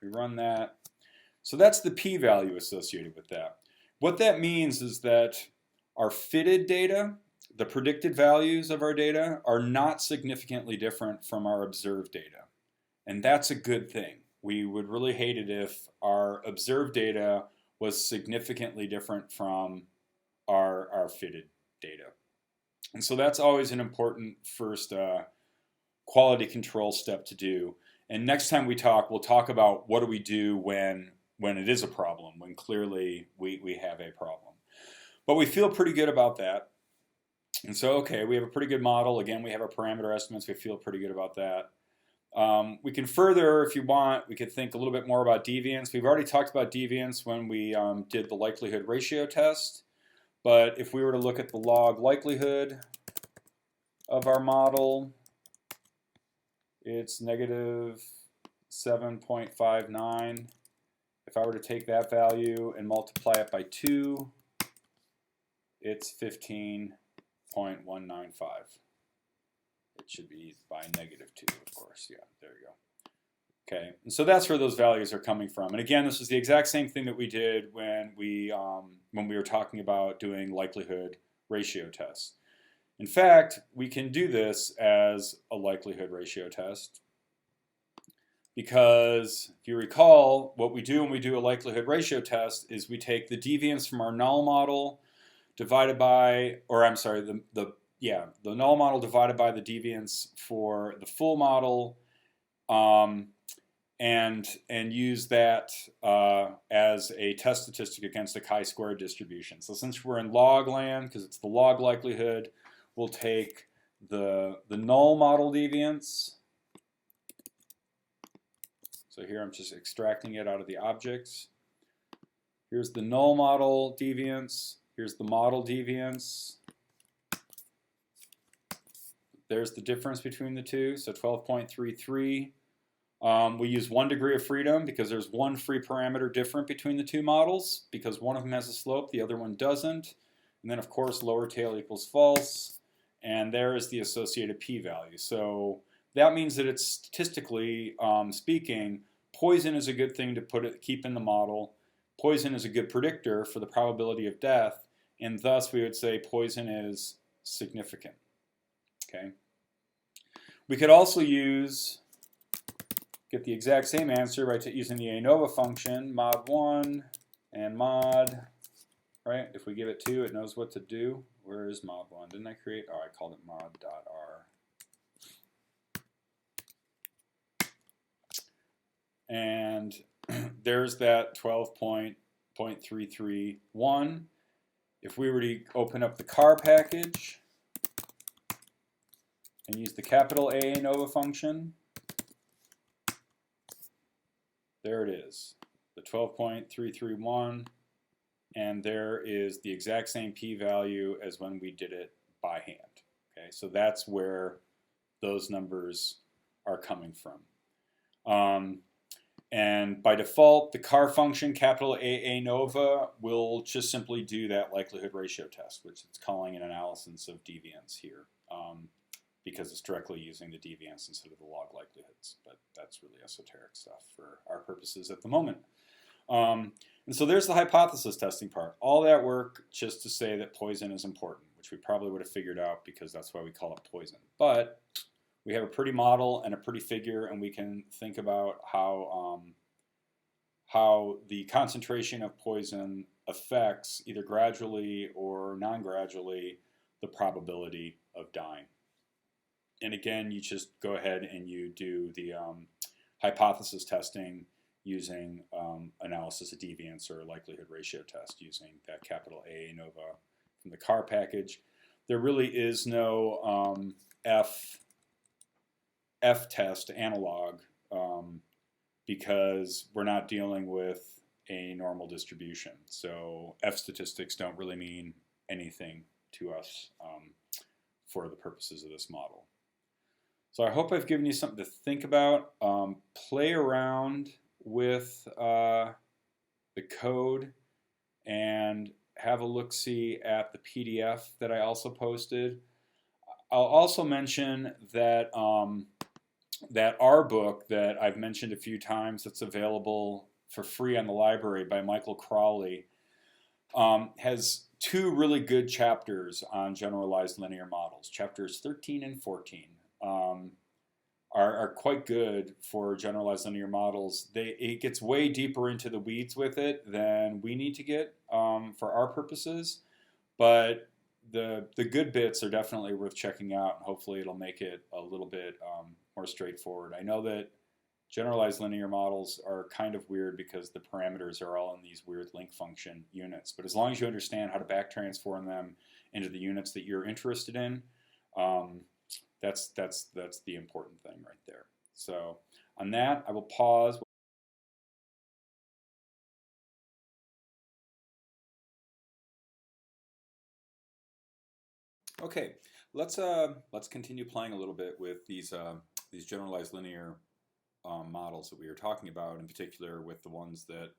[SPEAKER 1] We run that. So that's the p-value associated with that. What that means is that our fitted data, the predicted values of our data, are not significantly different from our observed data. And that's a good thing. We would really hate it if our observed data was significantly different from our fitted data. And so that's always an important first quality control step to do. And next time we talk, we'll talk about what do we do when it is a problem, when clearly we have a problem. But we feel pretty good about that. And so, okay, we have a pretty good model. Again, we have our parameter estimates. We feel pretty good about that. We can further, if you want, we could think a little bit more about deviance. We've already talked about deviance when we did the likelihood ratio test. But if we were to look at the log likelihood of our model, it's negative 7.59. If I were to take that value and multiply it by 2, it's 15.195. It should be by negative 2, of course. Yeah, there you go. Okay, and so that's where those values are coming from. And again, this is the exact same thing that we did when we were talking about doing likelihood ratio tests. In fact, we can do this as a likelihood ratio test because if you recall, what we do when we do a likelihood ratio test is we take the deviance from our null model divided by, or I'm sorry, the null model divided by the deviance for the full model, and use that as a test statistic against a chi-square distribution. So since we're in log land, because it's the log likelihood, we'll take the null model deviance. So here I'm just extracting it out of the objects. Here's the null model deviance. Here's the model deviance. There's the difference between the two, so 12.33. We use 1 degree of freedom because there's one free parameter different between the two models because one of them has a slope, the other one doesn't. And then, of course, lower tail equals false. And there is the associated p-value. So that means that it's statistically speaking, poison is a good thing to keep in the model. Poison is a good predictor for the probability of death. And thus, we would say poison is significant. Okay. We could also get the exact same answer by using the Anova function, mod1 and mod, right? If we give it 2, it knows what to do. Where is mod1? Didn't I create? Oh, I called it mod.r. And there's that 12.331. If we were to open up the car package and use the capital A Anova function, there it is, the 12.331, and there is the exact same p-value as when we did it by hand. Okay, so that's where those numbers are coming from. And by default, the car function, capital A Anova, will just simply do that likelihood ratio test, which it's calling an analysis of deviance here, because it's directly using the deviance instead of the log likelihoods. But that's really esoteric stuff for our purposes at the moment. And so there's the hypothesis testing part. All that work just to say that poison is important, which we probably would have figured out because that's why we call it poison. But we have a pretty model and a pretty figure, and we can think about how the concentration of poison affects, either gradually or non-gradually, the probability of dying. And again, you just go ahead and you do the hypothesis testing using analysis of deviance or likelihood ratio test using that capital A Anova from the car package. There really is no F test analog because we're not dealing with a normal distribution. So F statistics don't really mean anything to us for the purposes of this model. So I hope I've given you something to think about. Play around with the code and have a look-see at the PDF that I also posted. I'll also mention that that R book that I've mentioned a few times that's available for free on the library by Michael Crawley has 2 really good chapters on generalized linear models. Chapters 13 and 14 are quite good for generalized linear models. It gets way deeper into the weeds with it than we need to get for our purposes, but the good bits are definitely worth checking out, and hopefully it'll make it a little bit more straightforward. I know that generalized linear models are kind of weird because the parameters are all in these weird link function units, but as long as you understand how to back transform them into the units that you're interested in, that's the important thing right there. So on that, I will pause. Okay, let's continue playing a little bit with these generalized linear models that we were talking about, in particular with the ones that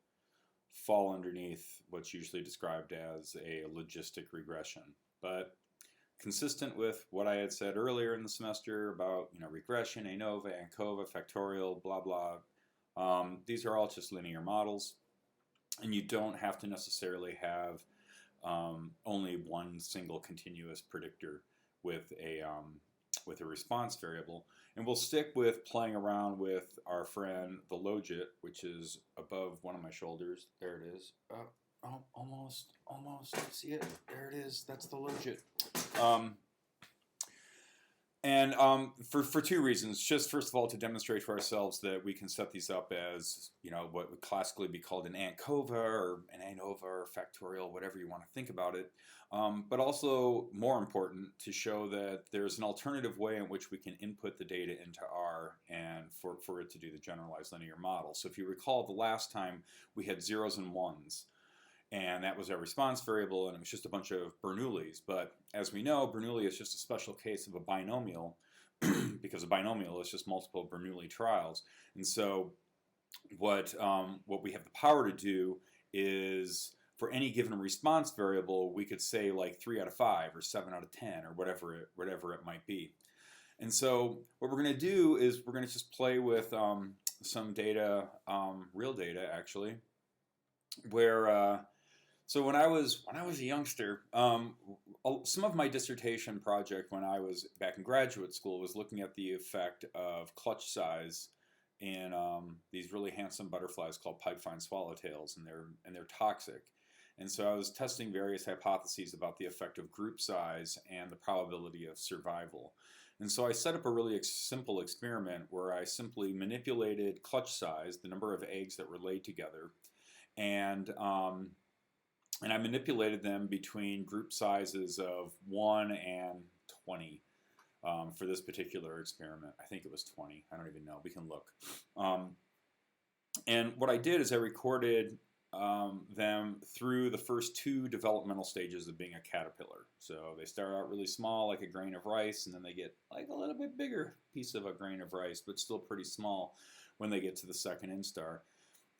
[SPEAKER 1] fall underneath what's usually described as a logistic regression. But consistent with what I had said earlier in the semester about regression, ANOVA, ANCOVA, factorial, blah blah. These are all just linear models, and you don't have to necessarily have only one single continuous predictor with a response variable. And we'll stick with playing around with our friend the Logit, which is above one of my shoulders. There it is. Oh, almost. See it? There it is. That's the Logit. And for 2 reasons. Just first of all, to demonstrate for ourselves that we can set these up as what would classically be called an ANCOVA or an ANOVA or factorial, whatever you want to think about it. But also, more important, to show that there's an alternative way in which we can input the data into R and for it to do the generalized linear model. So if you recall, the last time we had zeros and ones, and that was our response variable, and it was just a bunch of Bernoullis. But as we know, Bernoulli is just a special case of a binomial, because a binomial is just multiple Bernoulli trials. And so what we have the power to do is, for any given response variable, we could say like 3 out of 5 or 7 out of 10 or whatever it might be. And so what we're going to do is we're going to just play with some data, real data actually, where So when I was a youngster, some of my dissertation project when I was back in graduate school was looking at the effect of clutch size in these really handsome butterflies called pipevine swallowtails, and they're toxic. And so I was testing various hypotheses about the effect of group size and the probability of survival. And so I set up a really simple experiment where I simply manipulated clutch size, the number of eggs that were laid together, and I manipulated them between group sizes of 1 and 20 for this particular experiment. I think it was 20. I don't even know. We can look. And what I did is I recorded them through the first 2 developmental stages of being a caterpillar. So they start out really small, like a grain of rice, and then they get like a little bit bigger piece of a grain of rice, but still pretty small when they get to the second instar.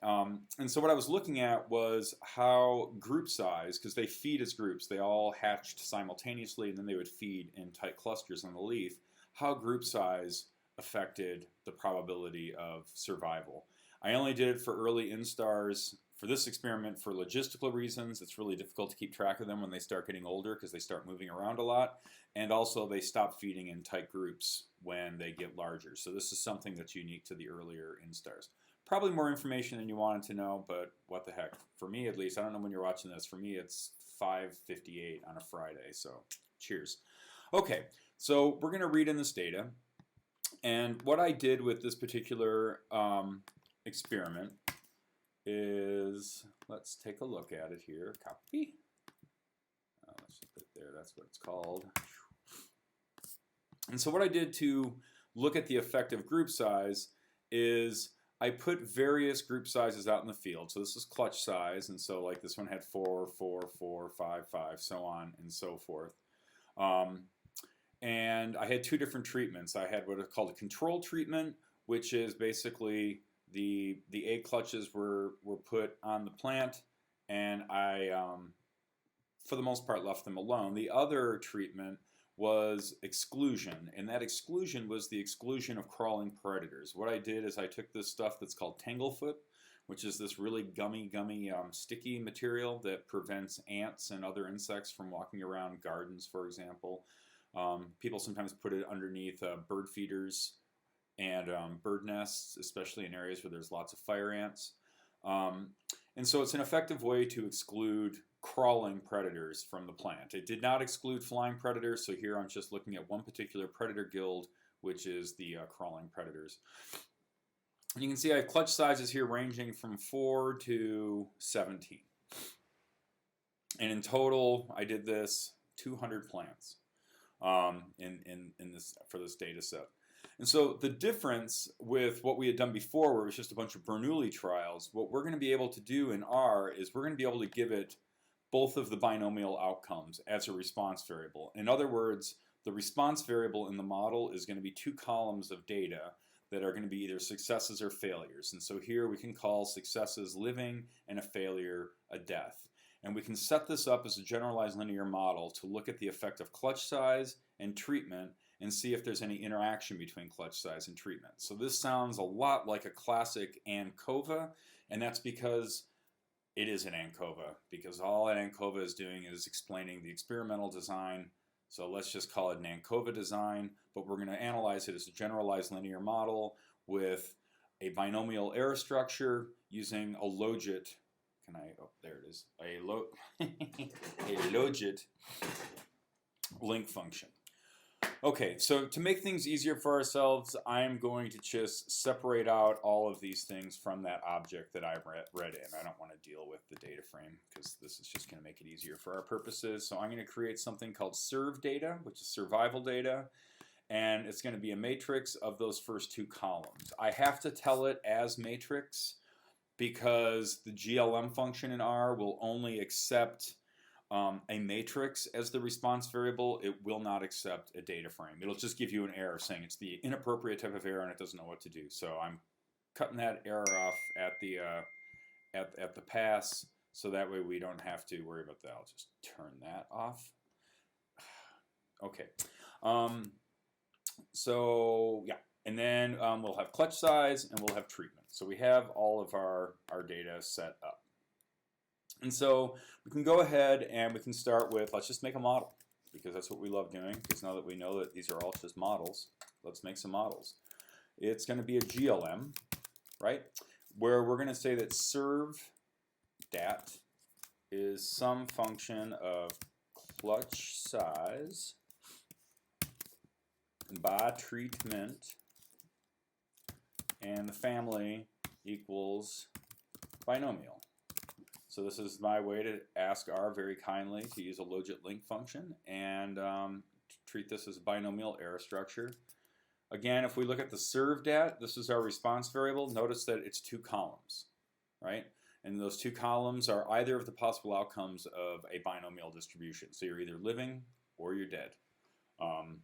[SPEAKER 1] And so what I was looking at was how group size, because they feed as groups, they all hatched simultaneously and then they would feed in tight clusters on the leaf, how group size affected the probability of survival. I only did it for early instars for this experiment for logistical reasons. It's really difficult to keep track of them when they start getting older because they start moving around a lot, and also they stop feeding in tight groups when they get larger. So this is something that's unique to the earlier instars. Probably more information than you wanted to know, but what the heck. For me, at least, I don't know when you're watching this. For me, it's 5:58 on a Friday, so cheers. Okay, so we're going to read in this data. And what I did with this particular experiment is, let's take a look at it here. Copy. Let's just put it there. That's what it's called. And so what I did to look at the effect of group size is I put various group sizes out in the field. So this is clutch size, and so like this one had 4, 4, 4, 5, 5, so on and so forth. And I had 2 different treatments. I had what is called a control treatment, which is basically the egg clutches were put on the plant, and I, for the most part, left them alone. The other treatment was exclusion, and that exclusion was the exclusion of crawling predators. What I did is I took this stuff that's called Tanglefoot, which is this really gummy, sticky material that prevents ants and other insects from walking around gardens, for example. People sometimes put it underneath bird feeders and bird nests, especially in areas where there's lots of fire ants. And so it's an effective way to exclude crawling predators from the plant. It did not exclude flying predators, so here I'm just looking at one particular predator guild, which is the crawling predators. And you can see I have clutch sizes here ranging from 4 to 17. And in total, I did this 200 plants in this for this data set. And so the difference with what we had done before, where it was just a bunch of Bernoulli trials, what we're going to be able to do in R is we're going to be able to give it both of the binomial outcomes as a response variable. In other words, the response variable in the model is going to be 2 columns of data that are going to be either successes or failures. And so here we can call successes living and a failure a death. And we can set this up as a generalized linear model to look at the effect of clutch size and treatment and see if there's any interaction between clutch size and treatment. So this sounds a lot like a classic ANCOVA, and that's because it is an ANCOVA, because all an ANCOVA is doing is explaining the experimental design. So let's just call it an ANCOVA design, but we're going to analyze it as a generalized linear model with a binomial error structure using a Logit. Oh, there it is. A Logit link function. Okay, so to make things easier for ourselves, I'm going to just separate out all of these things from that object that I read in. I don't want to deal with the data frame because this is just going to make it easier for our purposes. So I'm going to create something called serve data, which is survival data, and it's going to be a matrix of those first 2 columns. I have to tell it as matrix because the GLM function in R will only accept a matrix as the response variable. It will not accept a data frame. It'll just give you an error saying it's the inappropriate type of error and it doesn't know what to do. So I'm cutting that error off at the pass, so that way we don't have to worry about that. I'll just turn that off. Okay. So yeah, and then we'll have clutch size and we'll have treatment. So we have all of our data set up. And so we can go ahead and we can start with, let's just make a model, because that's what we love doing, because now that we know that these are all just models, let's make some models. It's going to be a GLM, right, where we're going to say that serve dat is some function of clutch size by treatment, and the family equals binomial. So this is my way to ask R very kindly to use a logit link function and treat this as a binomial error structure. Again, if we look at the serve dat, this is our response variable. Notice that it's 2 columns, right? And those 2 columns are either of the possible outcomes of a binomial distribution. So you're either living or you're dead. And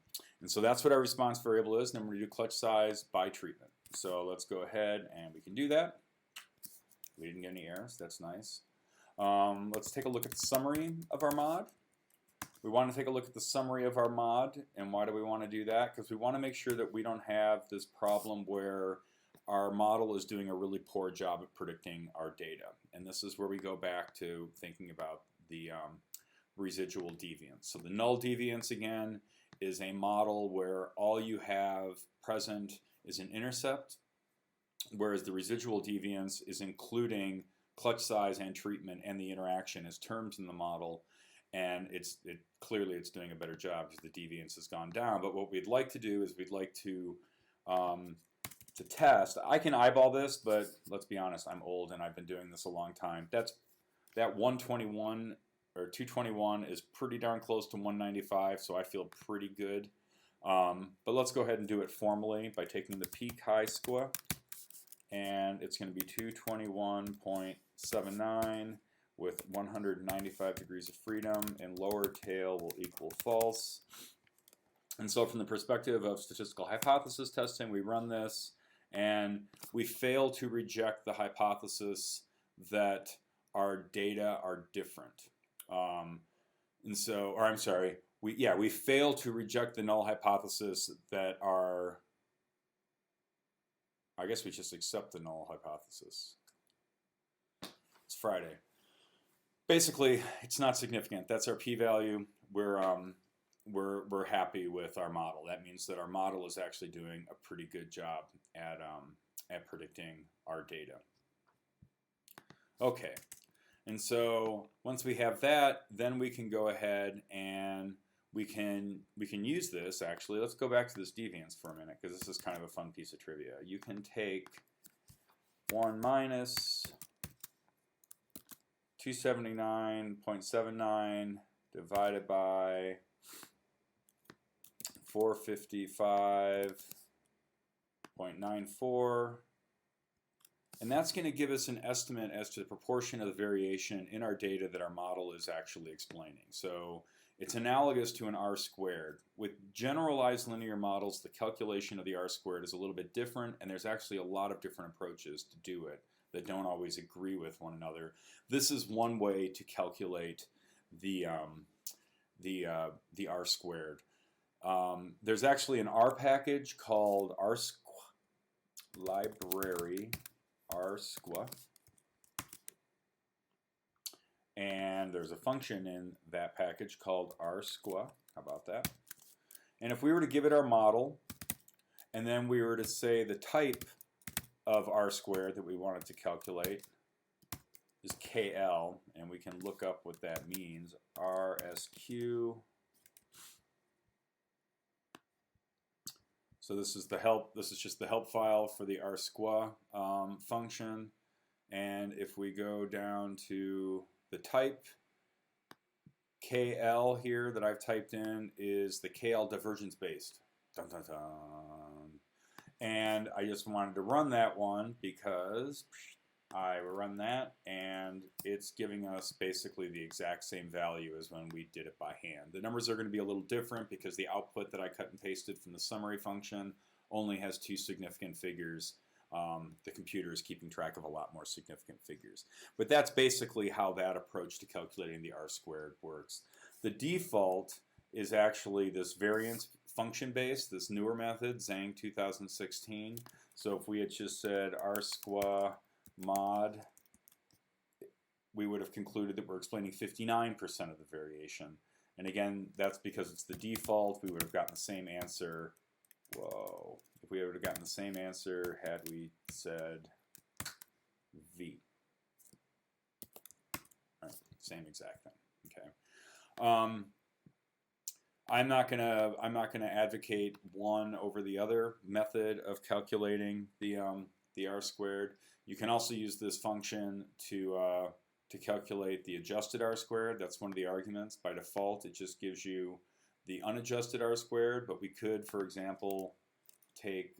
[SPEAKER 1] so that's what our response variable is. And then we're going to do clutch size by treatment. So let's go ahead and we can do that. We didn't get any errors. That's nice. Let's take a look at the summary of our mod. We want to take a look at the summary of our mod. And why do we want to do that? Because we want to make sure that we don't have this problem where our model is doing a really poor job at predicting our data. And this is where we go back to thinking about the residual deviance. So the null deviance, again, is a model where all you have present is an intercept, whereas the residual deviance is including clutch size and treatment and the interaction as terms in the model. And clearly it's doing a better job because the deviance has gone down. But what we'd like to do is we'd like to test. I can eyeball this, but let's be honest, I'm old and I've been doing this a long time. That 121 or 221 is pretty darn close to 195, so I feel pretty good. But let's go ahead and do it formally by taking the peak chi-square, and it's going to be 221.79 with 195 degrees of freedom, and lower tail will equal false. And so from the perspective of statistical hypothesis testing, we run this, and we fail to reject the hypothesis that our data are different. We fail to reject the null hypothesis that our, I guess we just accept the null hypothesis. It's Friday. Basically, it's not significant. That's our p-value. We're happy with our model. That means that our model is actually doing a pretty good job at predicting our data. Okay, and so once we have that, then we can go ahead and we can use this. Actually, let's go back to this deviance for a minute because this is kind of a fun piece of trivia. You can take 1 minus 279.79 divided by 455.94, and that's going to give us an estimate as to the proportion of the variation in our data that our model is actually explaining. So it's analogous to an R-squared. With generalized linear models, the calculation of the R-squared is a little bit different, and there's actually a lot of different approaches to do it that don't always agree with one another. This is one way to calculate the R-squared. There's actually an R package called library R-squa, and there's a function in that package called R-squa. How about that? And if we were to give it our model, and then we were to say the type of R-squared that we wanted to calculate is KL, and we can look up what that means. RSQ. So this is the help. This is just the help file for the R-squa function. And if we go down to the type, KL here that I've typed in is the KL divergence based. Dun, dun, dun. And I just wanted to run that one because I run that, and it's giving us basically the exact same value as when we did it by hand. The numbers are going to be a little different because the output that I cut and pasted from the summary function only has 2 significant figures. The computer is keeping track of a lot more significant figures. But that's basically how that approach to calculating the R-squared works. The default is actually this variance function based, this newer method, Zhang 2016. So if we had just said R-squa mod we would have concluded that we're explaining 59% of the variation. And again, that's because it's the default. We would have gotten the same answer. Whoa. If we would have gotten the same answer had we said V. Right, same exact thing. Okay. I'm not gonna advocate one over the other method of calculating the R squared. You can also use this function to calculate the adjusted R squared. That's one of the arguments. By default, it just gives you the unadjusted R squared, but we could, for example, take,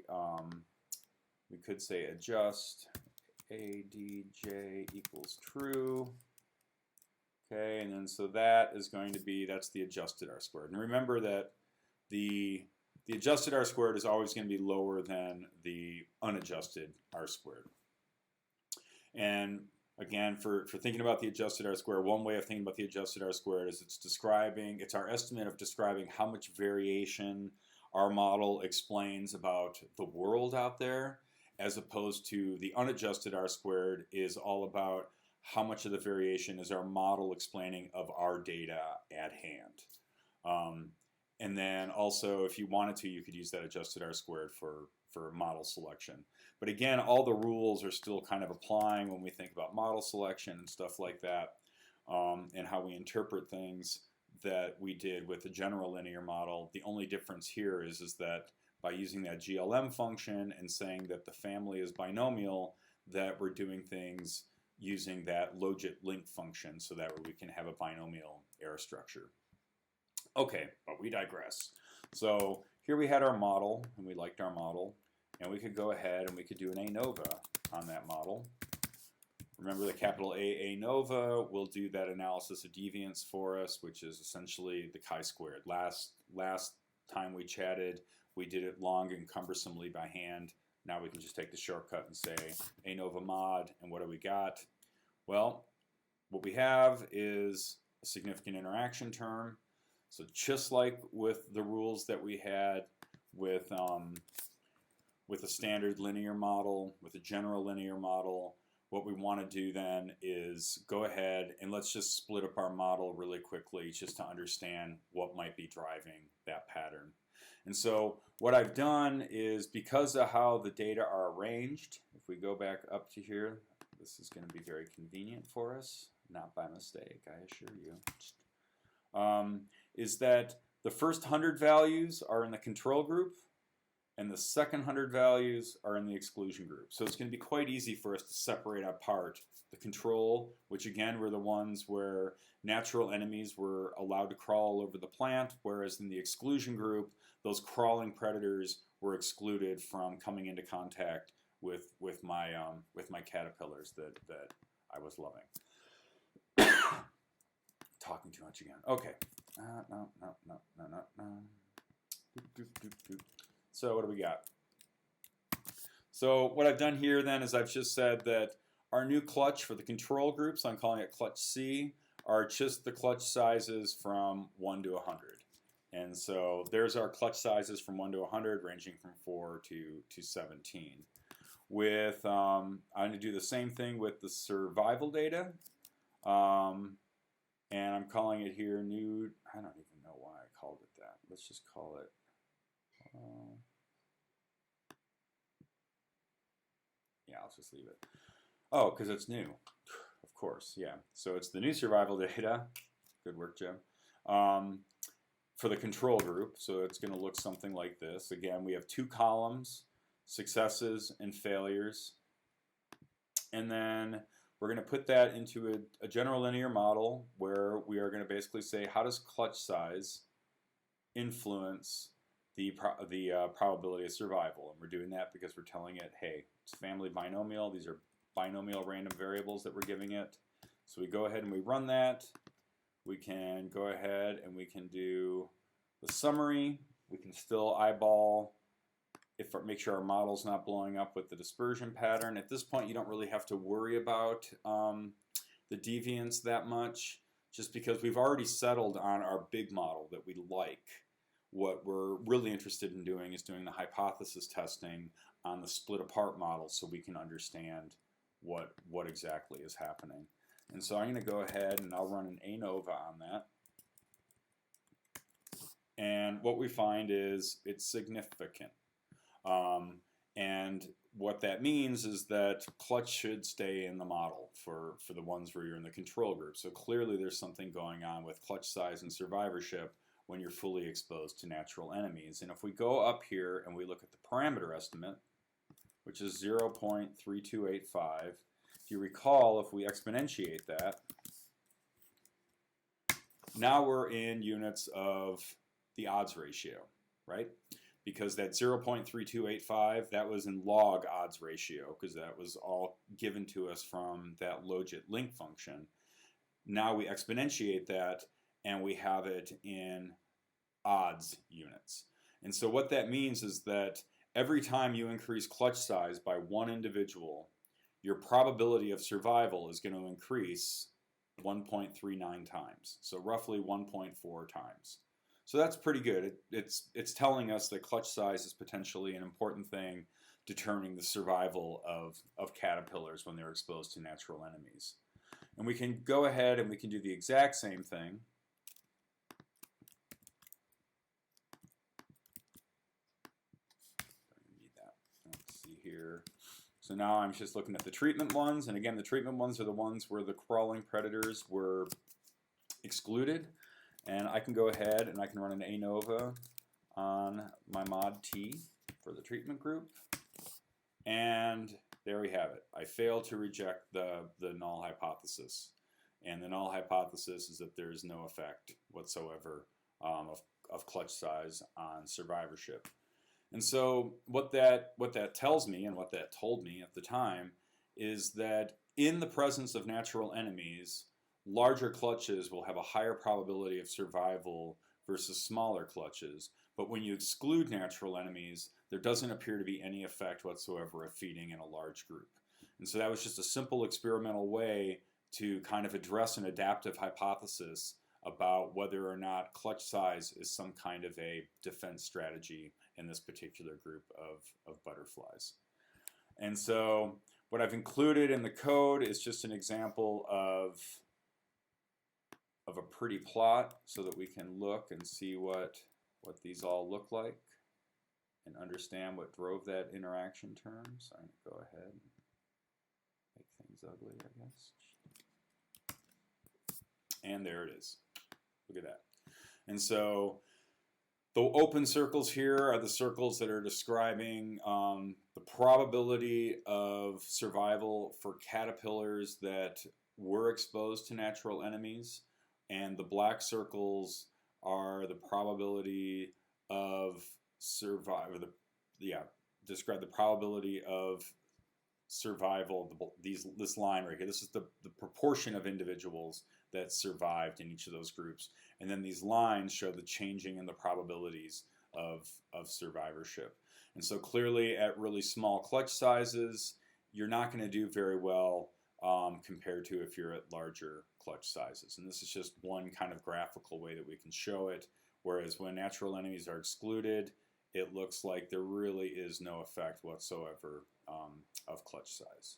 [SPEAKER 1] we could say adjust ADJ equals true. Okay, and then so that is going to be, that's the adjusted R squared. And remember that the adjusted R squared is always going to be lower than the unadjusted R squared. And again, for thinking about the adjusted R squared, one way of thinking about the adjusted R squared is it's our estimate of describing how much variation our model explains about the world out there, as opposed to the unadjusted R squared is all about how much of the variation is our model explaining of our data at hand. And then also, if you wanted to, you could use that adjusted R squared for model selection. But again, all the rules are still kind of applying when we think about model selection and stuff like that, and how we interpret things that we did with the general linear model. The only difference here is that by using that GLM function and saying that the family is binomial, that we're doing things using that logit link function so that we can have a binomial error structure. Okay, but we digress. So here we had our model, and we liked our model, and we could go ahead and we could do an ANOVA on that model. Remember the capital ANOVA will do that analysis of deviance for us, which is essentially the chi-squared. Last time we chatted, we did it long and cumbersomely by hand. Now we can just take the shortcut and say ANOVA mod, and what do we got? Well, what we have is a significant interaction term. So just like with the rules that we had with a standard linear model, with a general linear model, what we want to do then is go ahead and let's just split up our model really quickly just to understand what might be driving that pattern. And so what I've done is, because of how the data are arranged, if we go back up to here, this is going to be very convenient for us, not by mistake, I assure you, is that the first 100 values are in the control group and the second 100 values are in the exclusion group. So it's going to be quite easy for us to separate apart the control, which again were the ones where natural enemies were allowed to crawl over the plant, whereas in the exclusion group, those crawling predators were excluded from coming into contact with my caterpillars that I was loving. Talking too much again. Okay. No. So what do we got? So what I've done here then is I've just said that our new clutch for the control group, so I'm calling it clutch C, are just the clutch sizes from 1 to 100. And so there's our clutch sizes from 1 to 100, ranging from 4 to 17. With I'm going to do the same thing with the survival data. And I'm calling it here new, I don't even know why I called it that. Let's just call it, yeah, I'll just leave it. Oh, because it's new, of course, yeah. So it's the new survival data. Good work, Jim. For the control group, so it's going to look something like this. Again, we have 2 columns, successes and failures. And then we're going to put that into a general linear model where we are going to basically say, how does clutch size influence the probability of survival? And we're doing that because we're telling it, hey, it's family binomial. These are binomial random variables that we're giving it. So we go ahead and we run that. We can go ahead and we can do the summary. We can still eyeball make sure our model's not blowing up with the dispersion pattern. At this point, you don't really have to worry about the deviance that much, just because we've already settled on our big model that we like. What we're really interested in doing is doing the hypothesis testing on the split apart model so we can understand what exactly is happening. And so I'm going to go ahead and I'll run an Anova on that. And what we find is it's significant. And what that means is that clutch should stay in the model for the ones where you're in the control group. So clearly there's something going on with clutch size and survivorship when you're fully exposed to natural enemies. And if we go up here and we look at the parameter estimate, which is 0.3285, if you recall, if we exponentiate that, now we're in units of the odds ratio, right? Because that 0.3285, that was in log odds ratio, because that was all given to us from that Logit link function. Now we exponentiate that, and we have it in odds units. And so what that means is that every time you increase clutch size by one individual, your probability of survival is going to increase 1.39 times, so roughly 1.4 times. So that's pretty good. It's telling us that clutch size is potentially an important thing determining the survival of caterpillars when they're exposed to natural enemies. And we can go ahead and we can do the exact same thing. Don't need that. Let's see here. So now I'm just looking at the treatment ones, and again, the treatment ones are the ones where the crawling predators were excluded. And I can go ahead and I can run an Anova on my mod T for the treatment group. And there we have it. I failed to reject the null hypothesis. And the null hypothesis is that there is no effect whatsoever of clutch size on survivorship. And so what that tells me and what that told me at the time is that in the presence of natural enemies, larger clutches will have a higher probability of survival versus smaller clutches. But when you exclude natural enemies, there doesn't appear to be any effect whatsoever of feeding in a large group. And so that was just a simple experimental way to kind of address an adaptive hypothesis about whether or not clutch size is some kind of a defense strategy in this particular group of butterflies. And so what I've included in the code is just an example of a pretty plot so that we can look and see what these all look like and understand what drove that interaction term. So I'm going to go ahead and make things ugly, I guess. And there it is. Look at that. And so the open circles here are the circles that are describing the probability of survival for caterpillars that were exposed to natural enemies. And the black circles are the probability of survival. Describe the probability of survival. This line right here. This is the proportion of individuals that survived in each of those groups. And then these lines show the changing in the probabilities of survivorship. And so clearly, at really small clutch sizes, you're not going to do very well compared to if you're at larger clutch sizes. And this is just one kind of graphical way that we can show it, whereas when natural enemies are excluded, it looks like there really is no effect whatsoever of clutch size.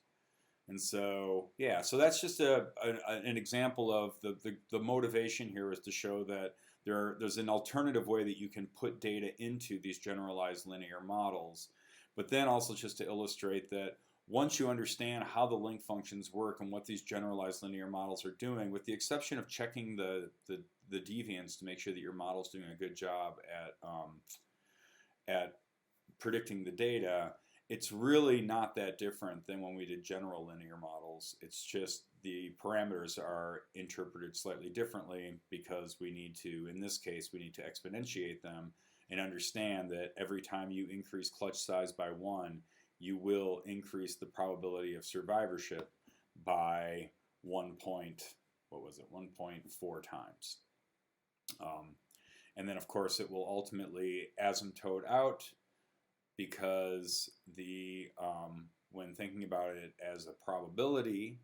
[SPEAKER 1] And so, yeah, so that's just an example of the motivation here is to show that there's an alternative way that you can put data into these generalized linear models, but then also just to illustrate that once you understand how the link functions work and what these generalized linear models are doing, with the exception of checking the deviance to make sure that your model's doing a good job at predicting the data, it's really not that different than when we did general linear models. It's just the parameters are interpreted slightly differently because we need to, in this case, we need to exponentiate them and understand that every time you increase clutch size by 1, you will increase the probability of survivorship by 1.4 times. And then, of course, it will ultimately asymptote out because when thinking about it as a probability,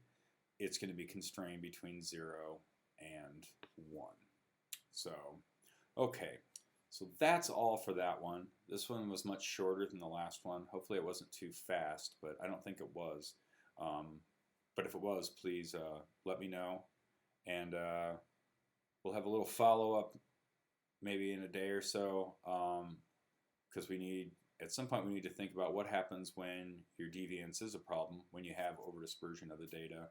[SPEAKER 1] it's going to be constrained between 0 and 1. So, okay. So that's all for that one. This one was much shorter than the last one. Hopefully it wasn't too fast, but I don't think it was. but if it was, please let me know, and we'll have a little follow-up maybe in a day or so, because at some point we need to think about what happens when your deviance is a problem, when you have over-dispersion of the data,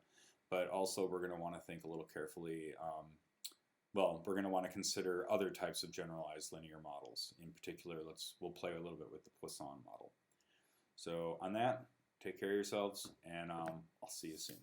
[SPEAKER 1] but also we're going to want to think a little carefully. Well, we're going to want to consider other types of generalized linear models. In particular, we'll play a little bit with the Poisson model. So on that, take care of yourselves, and I'll see you soon.